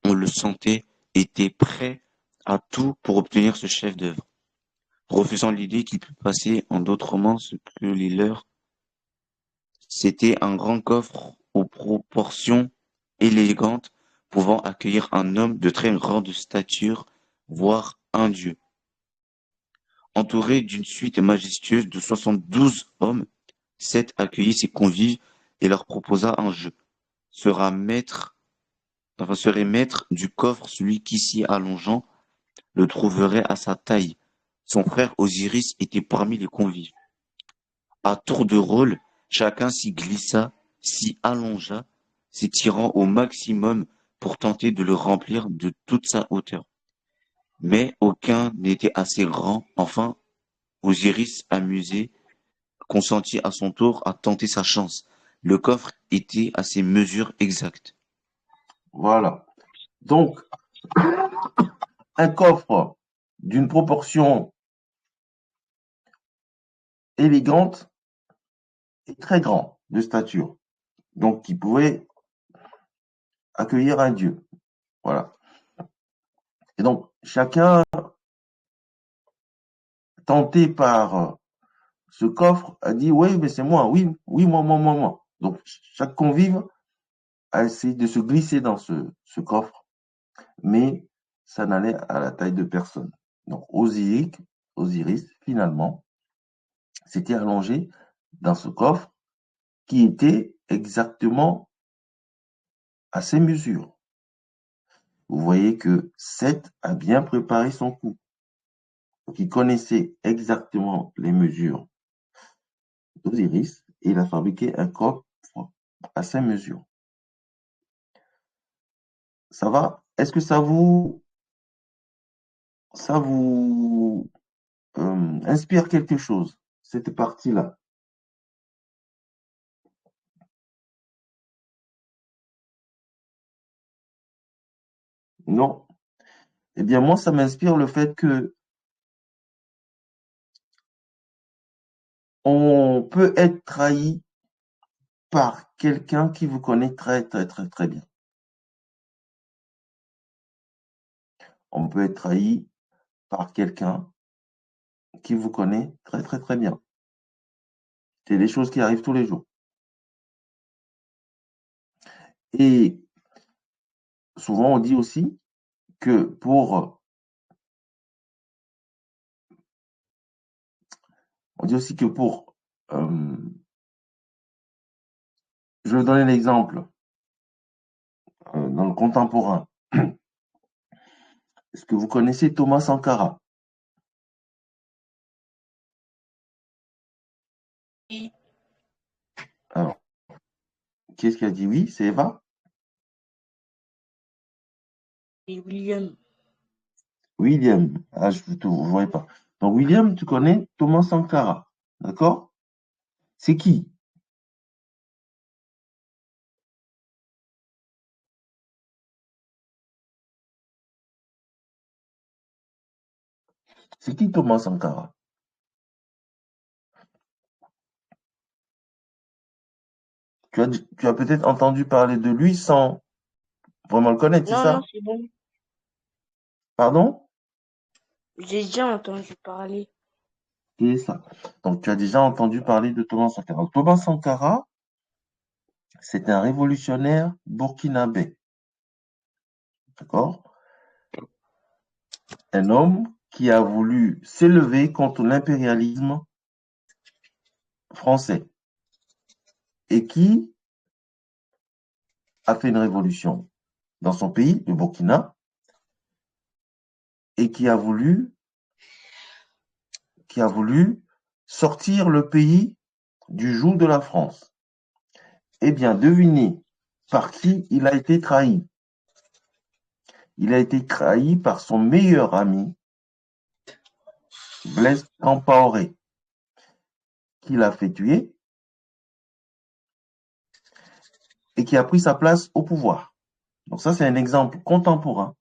on le sentait, étaient prêts à tout pour obtenir ce chef-d'œuvre, refusant l'idée qu'il pût passer en d'autres mains ce que les leurs. C'était un grand coffre aux proportions élégantes, pouvant accueillir un homme de très grande stature, voire un dieu. Entouré d'une suite majestueuse de 72 hommes, Seth accueillit ses convives et leur proposa un jeu. Serait maître du coffre celui qui, s'y allongeant, le trouverait à sa taille. Son frère Osiris était parmi les convives. À tour de rôle, chacun s'y glissa, s'y allongea, s'étirant au maximum pour tenter de le remplir de toute sa hauteur. Mais aucun n'était assez grand. Enfin, Osiris, amusé, consentit à son tour à tenter sa chance. Le coffre était à ses mesures exactes. Voilà. Donc, un coffre d'une proportion élégante et très grand de stature. Donc, qui pouvait accueillir un dieu. Voilà. Et donc, chacun, tenté par ce coffre, a dit, oui, mais c'est moi, oui, oui, moi. Donc, chaque convive a essayé de se glisser dans ce coffre, mais ça n'allait à la taille de personne. Donc, Osiris, finalement, s'était allongé dans ce coffre qui était exactement à ses mesures. Vous voyez que Seth a bien préparé son coup. Donc, il connaissait exactement les mesures d'Osiris et il a fabriqué un coffre à ses mesures. Ça va? Est-ce que ça vous inspire quelque chose, cette partie-là? Non? Eh bien, moi, ça m'inspire le fait que on peut être trahi par quelqu'un qui vous connaît très, très, très, très bien. On peut être trahi par quelqu'un qui vous connaît très, très, très bien. C'est des choses qui arrivent tous les jours. Et souvent, on dit aussi que je vais donner l'exemple dans le contemporain. Est-ce que vous connaissez Thomas Sankara? Oui, Alors, qui est-ce qui a dit oui? C'est Eva? et William. William. Ah, je ne voyais pas. Donc, William, tu connais Thomas Sankara. D'accord? C'est qui? C'est qui Thomas Sankara? Tu as peut-être entendu parler de lui sans vraiment le connaître, c'est Non, non, ça? c'est bon. Pardon? J'ai déjà entendu parler. C'est ça. Donc, tu as déjà entendu parler de Thomas Sankara. Thomas Sankara, c'est un révolutionnaire burkinabé. D'accord? Un homme qui a voulu s'élever contre l'impérialisme français et qui a fait une révolution dans son pays, le Burkina, et qui a voulu sortir le pays du joug de la France. Eh bien, devinez par qui il a été trahi. Il a été trahi par son meilleur ami, Blaise Compaoré, qui l'a fait tuer et qui a pris sa place au pouvoir. Donc ça, c'est un exemple contemporain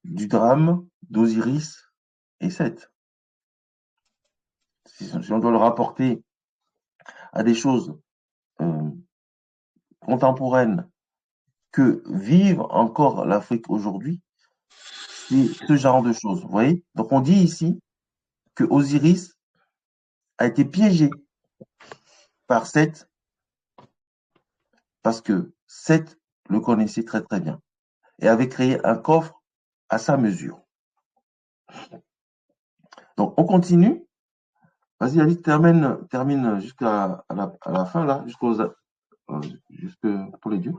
du drame d'Osiris et Seth. Si on doit le rapporter à des choses euh, contemporaines que vive encore l'Afrique aujourd'hui, c'est ce genre de choses. Vous voyez? Donc on dit ici que Osiris a été piégé par Seth parce que Seth le connaissait très très bien et avait créé un coffre à sa mesure. Donc on continue. Vas-y, Ali, termine jusqu'à la fin, là, jusque pour les dieux.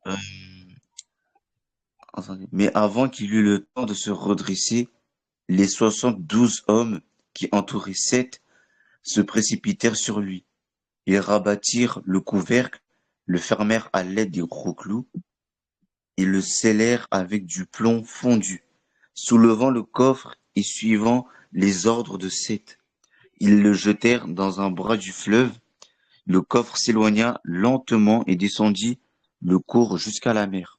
Euh, attendez. Mais avant qu'il eût le temps de se redresser, les 72 hommes qui entouraient Seth se précipitèrent sur lui. Ils rabattirent le couvercle, le fermèrent à l'aide des gros clous et le scellèrent avec du plomb fondu. Soulevant le coffre et suivant les ordres de Seth, ils le jetèrent dans un bras du fleuve. Le coffre s'éloigna lentement et descendit le cours jusqu'à la mer.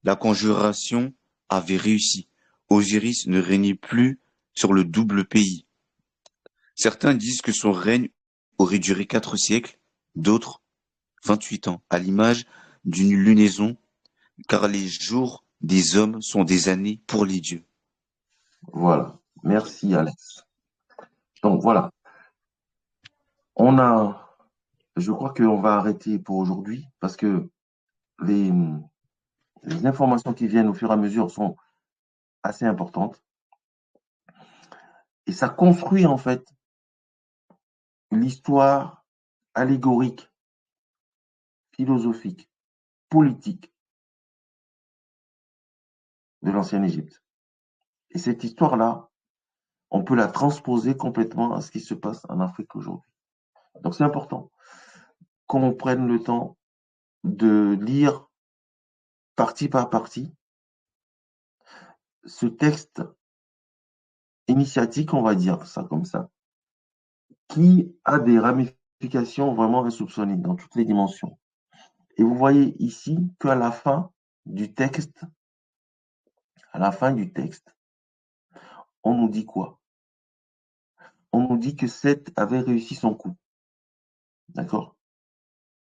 La conjuration avait réussi. Osiris ne régnait plus sur le double pays. Certains disent que son règne aurait duré 4 siècles, d'autres 28 ans, à l'image d'une lunaison, car les jours des hommes sont des années pour les dieux. Voilà. Merci, Alex. Donc voilà. Je crois qu'on va arrêter pour aujourd'hui parce que les, les informations qui viennent au fur et à mesure sont assez importantes et ça construit en fait l'histoire allégorique, philosophique, politique de l'ancienne Égypte. Et cette histoire-là, on peut la transposer complètement à ce qui se passe en Afrique aujourd'hui. Donc c'est important qu'on prenne le temps de lire partie par partie ce texte initiatique, on va dire ça comme ça, qui a des ramifications vraiment insoupçonnées dans toutes les dimensions. Et vous voyez ici qu'à la fin du texte, à la fin du texte, on nous dit quoi? On nous dit que Seth avait réussi son coup. D'accord?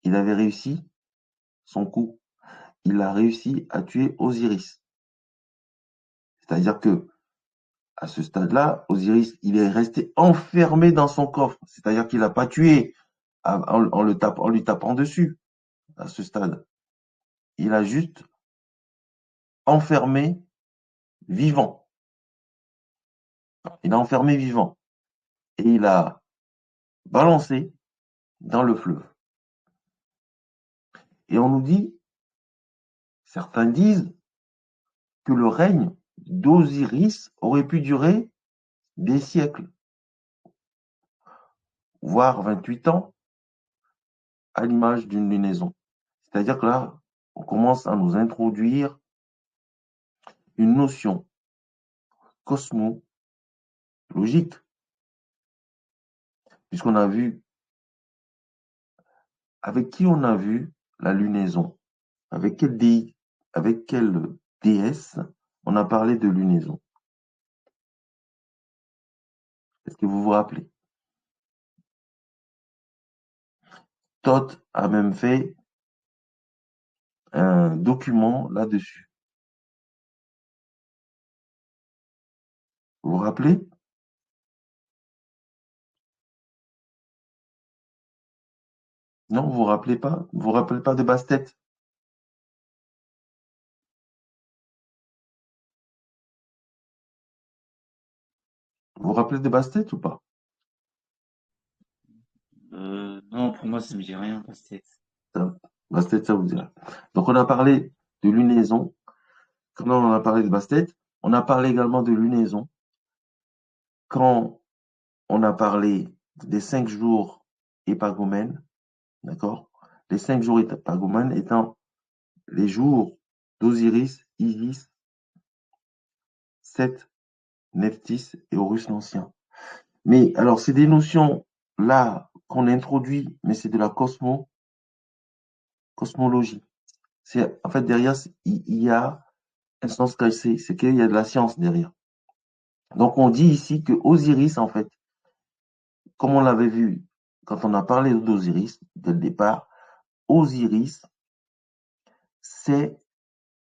Il avait réussi son coup. Il a réussi à tuer Osiris. C'est-à-dire que à ce stade-là, Osiris, il est resté enfermé dans son coffre. C'est-à-dire qu'il n'a pas tué en lui tapant dessus à ce stade. Il a juste enfermé vivant. Il a enfermé vivant. Et il a balancé dans le fleuve. Et on nous dit, certains disent que le règne d'Osiris aurait pu durer des siècles, voire 28 ans, à l'image d'une lunaison. C'est-à-dire que là, on commence à nous introduire une notion cosmologique, puisqu'on a vu avec qui on a vu la lunaison, avec quelle déesse on a parlé de lunaison. Est-ce que vous vous rappelez? Thoth a même fait un document là-dessus. Vous vous rappelez? Non, vous vous rappelez pas? Vous vous rappelez pas de Bastet? Vous vous rappelez de Bastet ou pas? Non, pour moi, ça me dit rien, Bastet. Bastet, ça vous dira. Donc, on a parlé de lunaison. Quand on a parlé de Bastet, on a parlé également de lunaison quand on a parlé des 5 jours épagomènes, d'accord? Les 5 jours épagomènes étant les jours d'Osiris, Isis, Seth, Nephthys et Horus l'Ancien. Mais alors, c'est des notions là qu'on introduit, mais c'est de la cosmologie. C'est, en fait, derrière, il y a un sens caché, c'est qu'il y a de la science derrière. Donc, on dit ici que Osiris, en fait, comme on l'avait vu quand on a parlé d'Osiris dès le départ, Osiris, c'est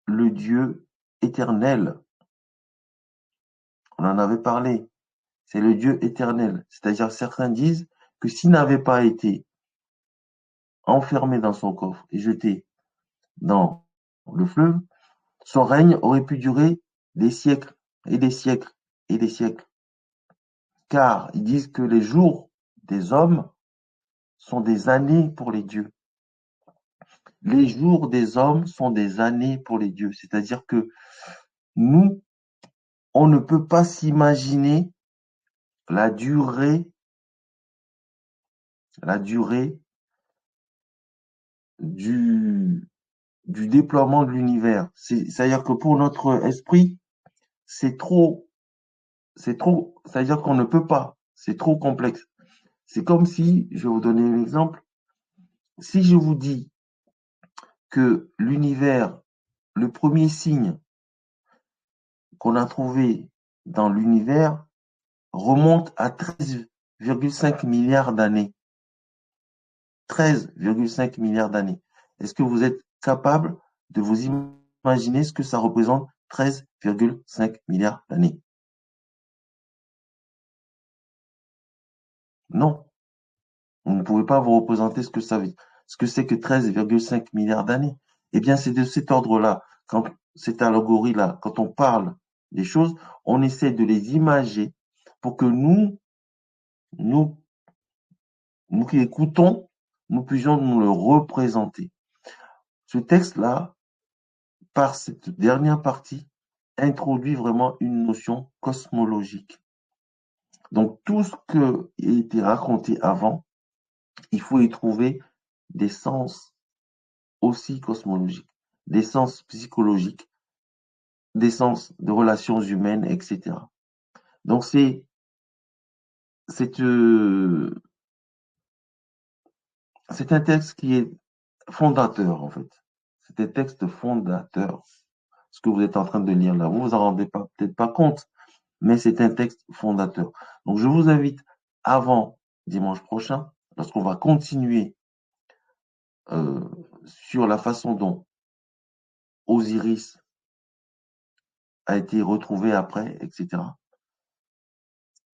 le Dieu éternel. On en avait parlé. C'est le Dieu éternel. C'est-à-dire, certains disent que s'il n'avait pas été enfermé dans son coffre et jeté dans le fleuve, son règne aurait pu durer des siècles et des siècles et des siècles. Car ils disent que les jours des hommes sont des années pour les dieux. Les jours des hommes sont des années pour les dieux. C'est-à-dire que nous, on ne peut pas s'imaginer la durée du, du déploiement de l'univers. C'est-à-dire que pour notre esprit, c'est trop, c'est-à-dire qu'on ne peut pas, c'est trop complexe. C'est comme si, je vais vous donner un exemple, si je vous dis que l'univers, le premier signe qu'on a trouvé dans l'univers remonte à 13,5 milliards d'années. 13,5 milliards d'années. Est-ce que vous êtes capable de vous imaginer ce que ça représente 13,5 milliards d'années? Non, vous ne pouvez pas vous représenter ce que c'est que 13,5 milliards d'années. Eh bien, c'est de cet ordre-là. Quand cette allégorie-là, quand on parle des choses, on essaie de les imager pour que nous, nous qui écoutons, nous puissions nous le représenter. Ce texte-là, par cette dernière partie, introduit vraiment une notion cosmologique. Donc, tout ce qui a été raconté avant, il faut y trouver des sens aussi cosmologiques, des sens psychologiques, des sens de relations humaines, etc. Donc, c'est un texte qui est fondateur, en fait. C'est un texte fondateur, ce que vous êtes en train de lire là. Vous vous en rendez peut-être pas compte, mais c'est un texte fondateur. Donc, je vous invite avant dimanche prochain, lorsqu'on va continuer sur la façon dont Osiris a été retrouvé après, etc.,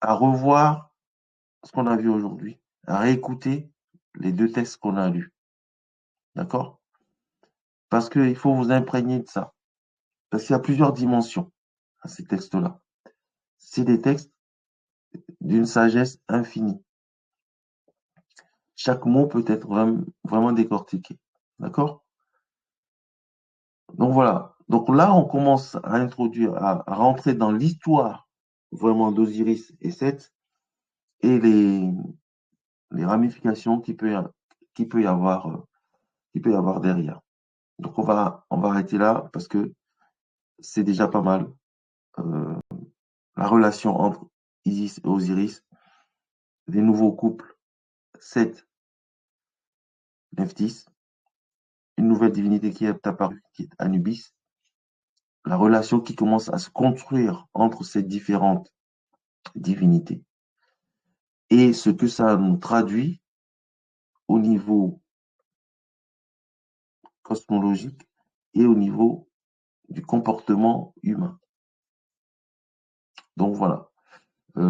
à revoir ce qu'on a vu aujourd'hui, à réécouter les 2 textes qu'on a lus. D'accord? Parce qu'il faut vous imprégner de ça. Parce qu'il y a plusieurs dimensions à ces textes-là. C'est des textes d'une sagesse infinie. Chaque mot peut être vraiment décortiqué. D'accord? Donc voilà. Donc là, on commence à introduire, à rentrer dans l'histoire vraiment d'Osiris et Seth et les ramifications qu'il peut y avoir, qu'il peut y avoir derrière. Donc on va arrêter là parce que c'est déjà pas mal. Euh, la relation entre Isis et Osiris, des nouveaux couples, Seth, Nephthys, une nouvelle divinité qui est apparue, qui est Anubis, la relation qui commence à se construire entre ces différentes divinités et ce que ça nous traduit au niveau cosmologique et au niveau du comportement humain. Donc voilà, je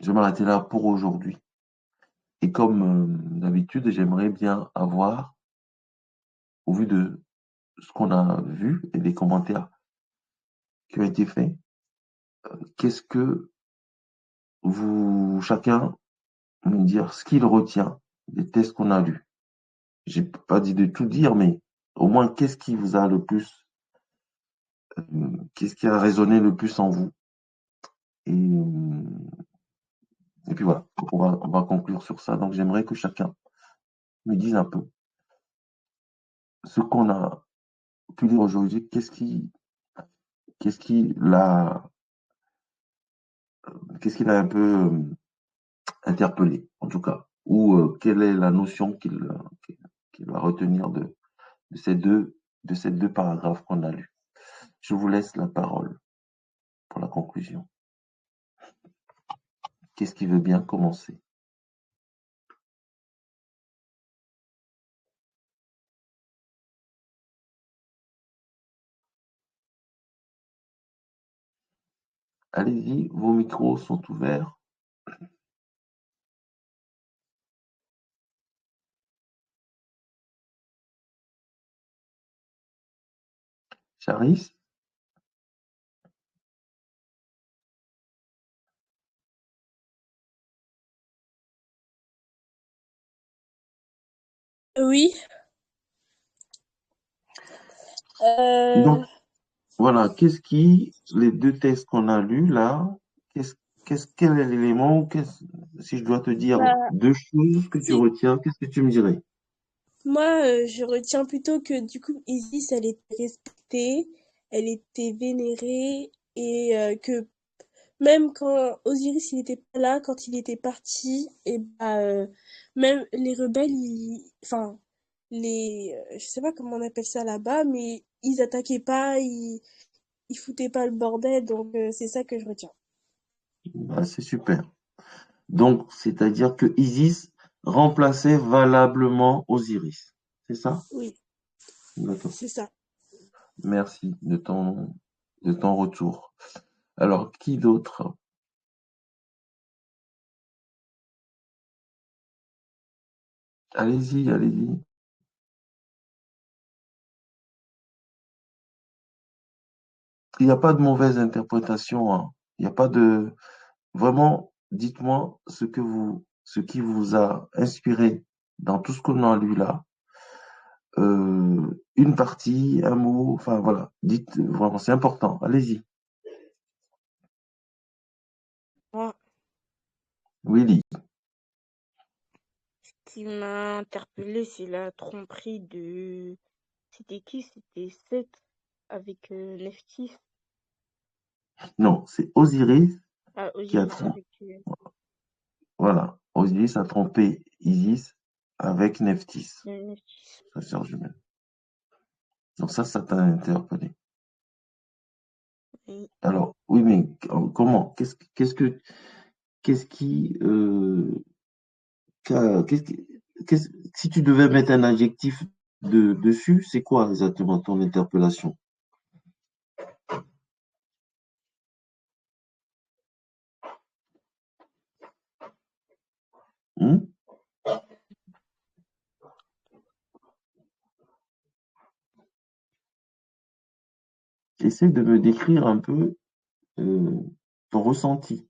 vais m'arrêter là pour aujourd'hui. Et comme d'habitude, j'aimerais bien avoir, au vu de ce qu'on a vu et des commentaires qui ont été faits, qu'est-ce que vous, chacun, me dire ce qu'il retient des tests qu'on a lus. J'ai pas dit de tout dire, mais au moins, qu'est-ce qui vous a le plus, qu'est-ce qui a résonné le plus en vous? Et puis voilà, on va conclure sur ça. Donc, j'aimerais que chacun me dise un peu ce qu'on a pu lire aujourd'hui, qu'est-ce qui l'a, qu'est-ce qui l'a un peu interpellé, en tout cas, ou quelle est la notion qu'il va retenir de de ces deux paragraphes qu'on a lus. Je vous laisse la parole pour la conclusion. Qu'est-ce qui veut bien commencer? Allez-y, vos micros sont ouverts. Charis? Oui. Donc, voilà, les deux textes qu'on a lus là, quel est l'élément, si je dois te dire Bah, deux choses que tu si. retiens, qu'est-ce que tu me dirais? Moi, je retiens plutôt que du coup, Isis, elle était respectée, elle était vénérée, et que même quand Osiris il était pas là, quand il était parti, et bah, même les rebelles, enfin, je sais pas comment on appelle ça là-bas, mais ils attaquaient pas, ils foutaient pas le bordel, donc c'est ça que je retiens. Bah, c'est super. Donc, c'est-à-dire que Isis remplaçait valablement Osiris. C'est ça? Oui, D'accord. c'est ça. Merci de ton retour. Alors, qui d'autre? Allez-y, allez-y. Il n'y a pas de mauvaise interprétation, hein. Il n'y a pas de... Vraiment, dites-moi ce qui vous a inspiré dans tout ce qu'on a lu là. Une partie, un mot, enfin voilà. Dites vraiment, c'est important. Allez-y. Moi, Willy. ce qui m'a interpellé, c'est la tromperie de... C'était qui? C'était Seth avec Nephthys. Non, c'est Osiris Ah, qui a Osiris trompé. avec... Voilà. Osiris a trompé Isis avec Nephthys, Nephthys. sa sœur jumelle. Donc ça t'a interpellé. Oui. Alors, oui, mais comment? Qu'est-ce qui, si tu devais mettre un adjectif dessus, c'est quoi exactement ton interpellation? Hmm. Essaie de me décrire un peu euh, ton ressenti.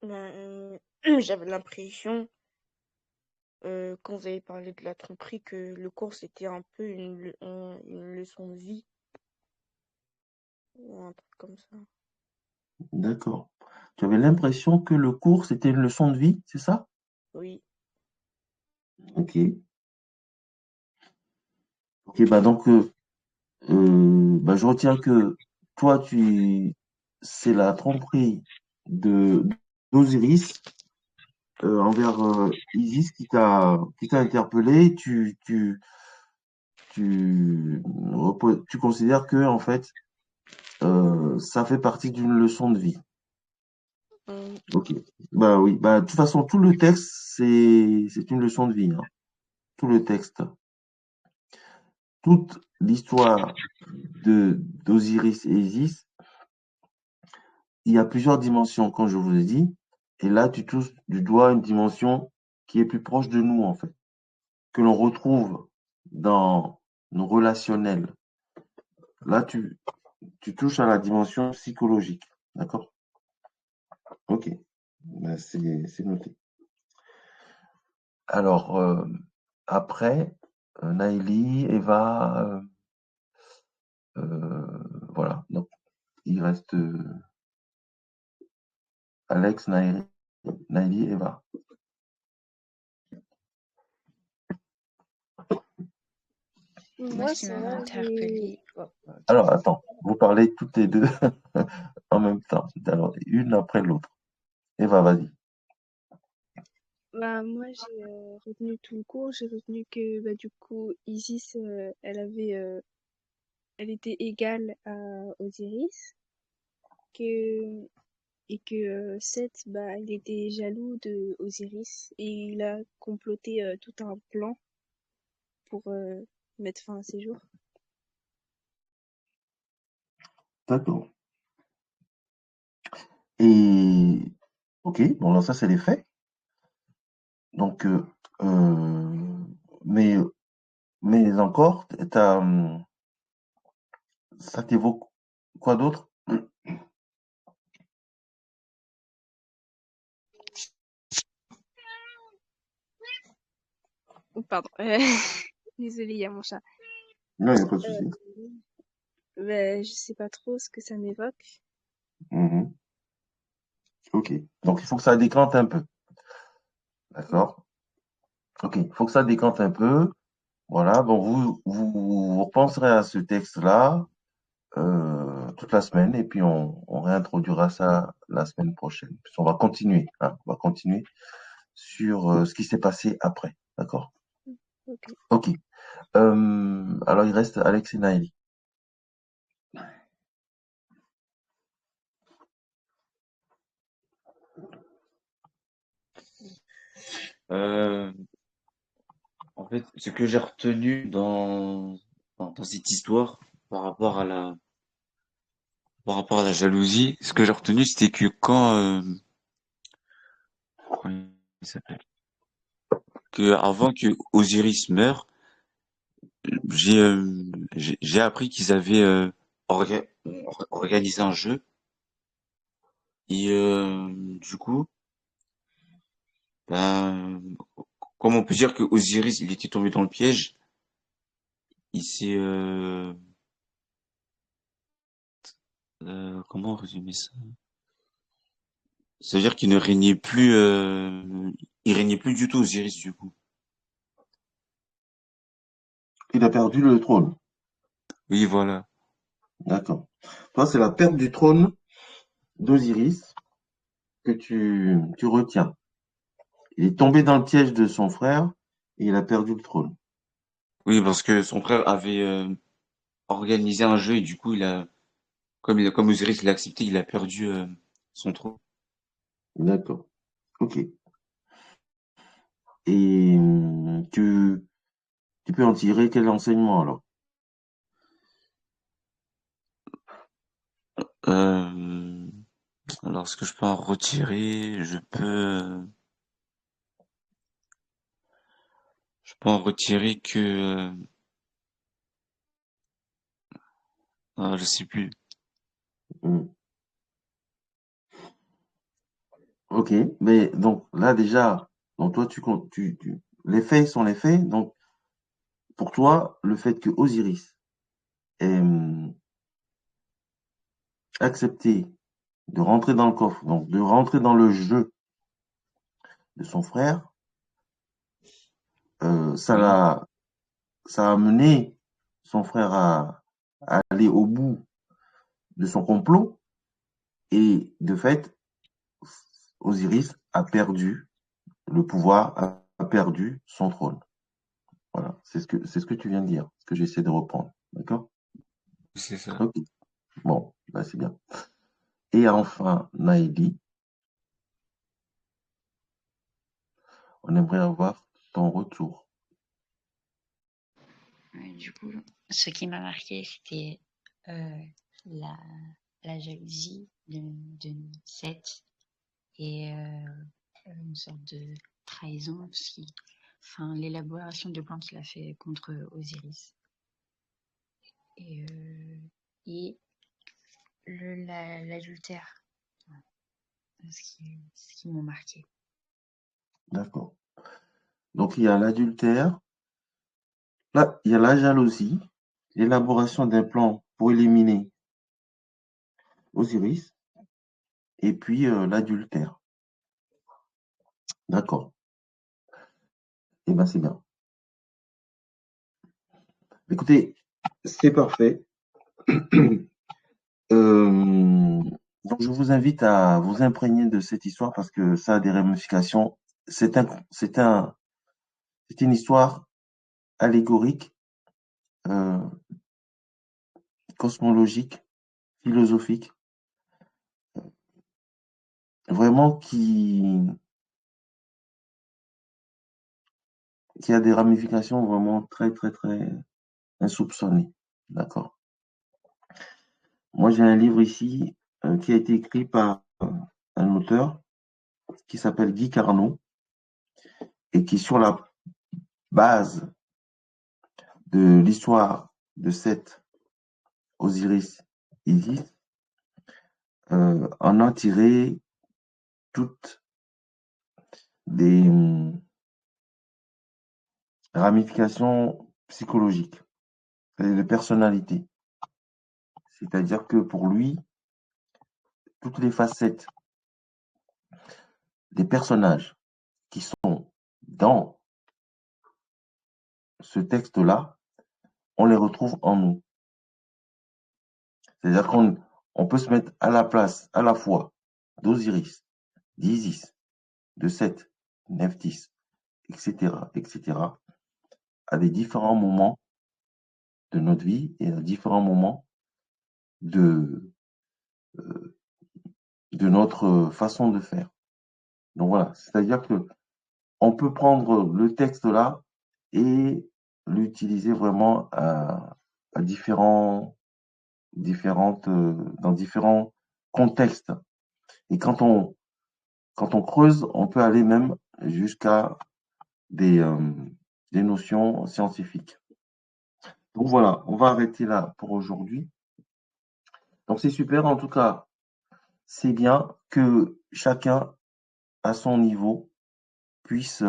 Ben, j'avais l'impression quand vous avez parlé de la tromperie, que le cours c'était un peu une leçon de vie ou un truc comme ça. D'accord. Tu avais l'impression que le cours, c'était une leçon de vie, c'est ça? Oui. Ok. Ok, bah donc, bah, je retiens que toi, c'est la tromperie de d'Osiris envers Isis qui t'a interpellé. Tu considères que en fait, ça fait partie d'une leçon de vie. Oui. Ok. Bah oui. Bah de toute façon, tout le texte, c'est une leçon de vie, hein. Tout le texte, toute l'histoire de d'Osiris et Isis, il y a plusieurs dimensions, comme je vous ai dit. Et là, tu touches du doigt une dimension qui est plus proche de nous, en fait, que l'on retrouve dans nos relationnels. Là, tu touches à la dimension psychologique. D'accord? Ok. Ben, c'est noté. Alors, après, Naïli, Eva, voilà. Donc, il reste Alex, Naïli, Eva. Moi, Moi, ce qui ça m'a va, interpellée. Oh, ok. Alors, attends, vous parlez toutes les deux en même temps. Alors, une après l'autre. Eva, vas-y. bah, moi, j'ai retenu tout le cours. J'ai retenu que bah, du coup, Isis, elle était égale à Osiris. Que, et que Seth, bah, il était jaloux de Osiris. Et il a comploté tout un plan pour mettre fin à ses jours. D'accord. Et, ok, bon, là, ça, c'est les faits. Donc, mais, mais encore, ça t'évoque quoi d'autre? Oh, pardon. Désolée, il y a mon chat. Non, il n'y a pas de Euh, souci. je sais pas trop ce que ça m'évoque. Mhm. Ok. Donc, il faut que ça décante un peu. D'accord? Ok. Il faut que ça décante un peu. Voilà. Bon, vous repenserez à ce texte-là toute la semaine et puis on réintroduira ça la semaine prochaine. Puis on va continuer, hein. On va continuer sur ce qui s'est passé après. D'accord? Ok. Ok. Alors, il reste Alex et Naëli. Euh, En fait, ce que j'ai retenu dans cette histoire par rapport à la jalousie, ce que j'ai retenu, c'était que comment il s'appelle? Que avant que Osiris meure, j'ai j'ai appris qu'ils avaient organisé un jeu et du coup, ben, comme on peut dire que Osiris il était tombé dans le piège, il s'est comment résumer ça? Ça veut dire qu'il ne régnait plus, il régnait plus du tout Osiris du coup. Il a perdu le trône. Oui, voilà. D'accord. Toi, c'est la perte du trône d'Osiris que tu retiens. Il est tombé dans le piège de son frère et il a perdu le trône. Oui, parce que son frère avait organisé un jeu et du coup, comme Osiris l'a accepté, il a perdu son trône. D'accord. Ok. Et tu peux en tirer quel enseignement alors? Euh, alors, ce que je peux en retirer, je peux en retirer que, je sais plus. Hmm. Ok. Mais donc là déjà, donc toi tu, con- tu les faits sont les faits. Donc, pour toi, le fait que Osiris ait accepté de rentrer dans le coffre, donc de rentrer dans le jeu de son frère, ça Oui. a amené son frère à aller au bout de son complot. Et de fait, Osiris a perdu le pouvoir, a perdu son trône. Voilà, c'est ce que tu viens de dire, ce que j'essaie de reprendre. D'accord? C'est ça. Ok. Bon, bah c'est bien. Et enfin, Naïdi, on aimerait avoir ton retour. Du coup, ce qui m'a marqué, c'était la, la jalousie de Seth et une sorte de trahison, enfin, l'élaboration de plan qu'il a fait contre Osiris. Et, et l'adultère, ce qui m'ont marqué. D'accord. Donc, il y a l'adultère, là, il y a la jalousie, l'élaboration d'un plan pour éliminer Osiris, et puis l'adultère. D'accord. Eh bien, c'est bien. Écoutez, c'est parfait. Donc, je vous invite à vous imprégner de cette histoire parce que ça a des ramifications. C'est une histoire allégorique, euh, cosmologique, philosophique, vraiment qui a des ramifications vraiment très, très, très insoupçonnées. D'accord. Moi, j'ai un livre ici qui a été écrit par un auteur qui s'appelle Guy Carnot et qui, sur la base de l'histoire de Seth, Osiris, Isis, en a tiré toutes des ramifications psychologiques et de personnalité. C'est-à-dire que pour lui, toutes les facettes des personnages qui sont dans ce texte-là, on les retrouve en nous. C'est-à-dire qu'on peut se mettre à la place à la fois d'Osiris, d'Isis, de Seth, Nephthys, etc., etc., à des différents moments de notre vie et à différents moments de, de notre façon de faire. Donc voilà, c'est-à-dire que on peut prendre le texte là et l'utiliser vraiment à dans différents contextes. Et quand on creuse, on peut aller même jusqu'à des, euh, des notions scientifiques. Donc voilà, on va arrêter là pour aujourd'hui. Donc c'est super, en tout cas, c'est bien que chacun, à son niveau, puisse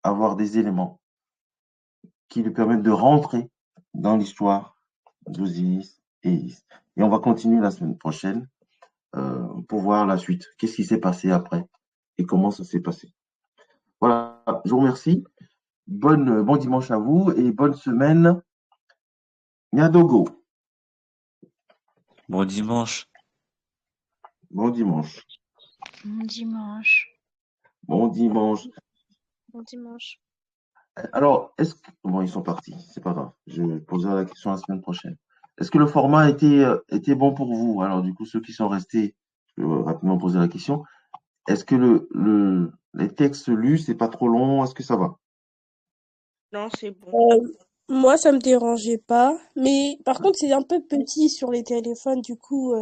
avoir des éléments qui lui permettent de rentrer dans l'histoire d'Osiris et Isis. Et on va continuer la semaine prochaine pour voir la suite. Qu'est-ce qui s'est passé après et comment ça s'est passé. Voilà, je vous remercie. Bon dimanche à vous et bonne semaine. Nyadogo. Bon dimanche. Bon dimanche. Bon dimanche. Bon dimanche. Bon dimanche. Alors, bon, ils sont partis, c'est pas grave. Je poserai la question la semaine prochaine. Est-ce que le format était bon pour vous? Alors, du coup, ceux qui sont restés, je vais rapidement poser la question. Est-ce que les textes lus, c'est pas trop long? Est-ce que ça va? Non, c'est bon. Moi, ça me dérangeait pas, mais par contre, c'est un peu petit sur les téléphones, du coup,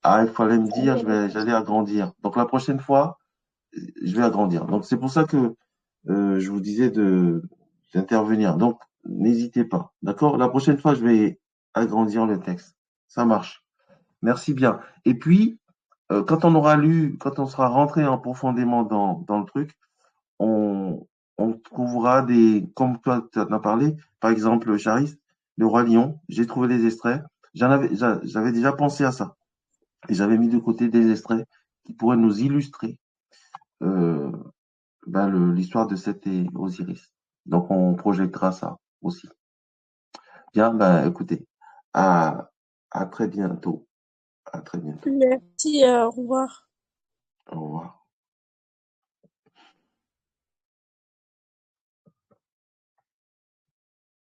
Ah, il fallait me c'est un dire, peu long. j'allais agrandir. Donc, la prochaine fois, je vais agrandir. Donc, c'est pour ça que je vous disais d'intervenir. Donc, n'hésitez pas. D'accord? La prochaine fois, je vais agrandir le texte. Ça marche. Merci bien. Et puis, quand on aura lu, quand on sera rentré en profondément dans le truc, on, on trouvera comme toi tu en as parlé, par exemple, Charis, le Roi Lion, j'ai trouvé les extraits. J'avais déjà pensé à ça. Et j'avais mis de côté des extraits qui pourraient nous illustrer euh, l'histoire de Seth et Osiris. Donc, on projettera ça aussi. Bien, écoutez, à, à très bientôt. À très bientôt. Merci, au revoir. Au revoir.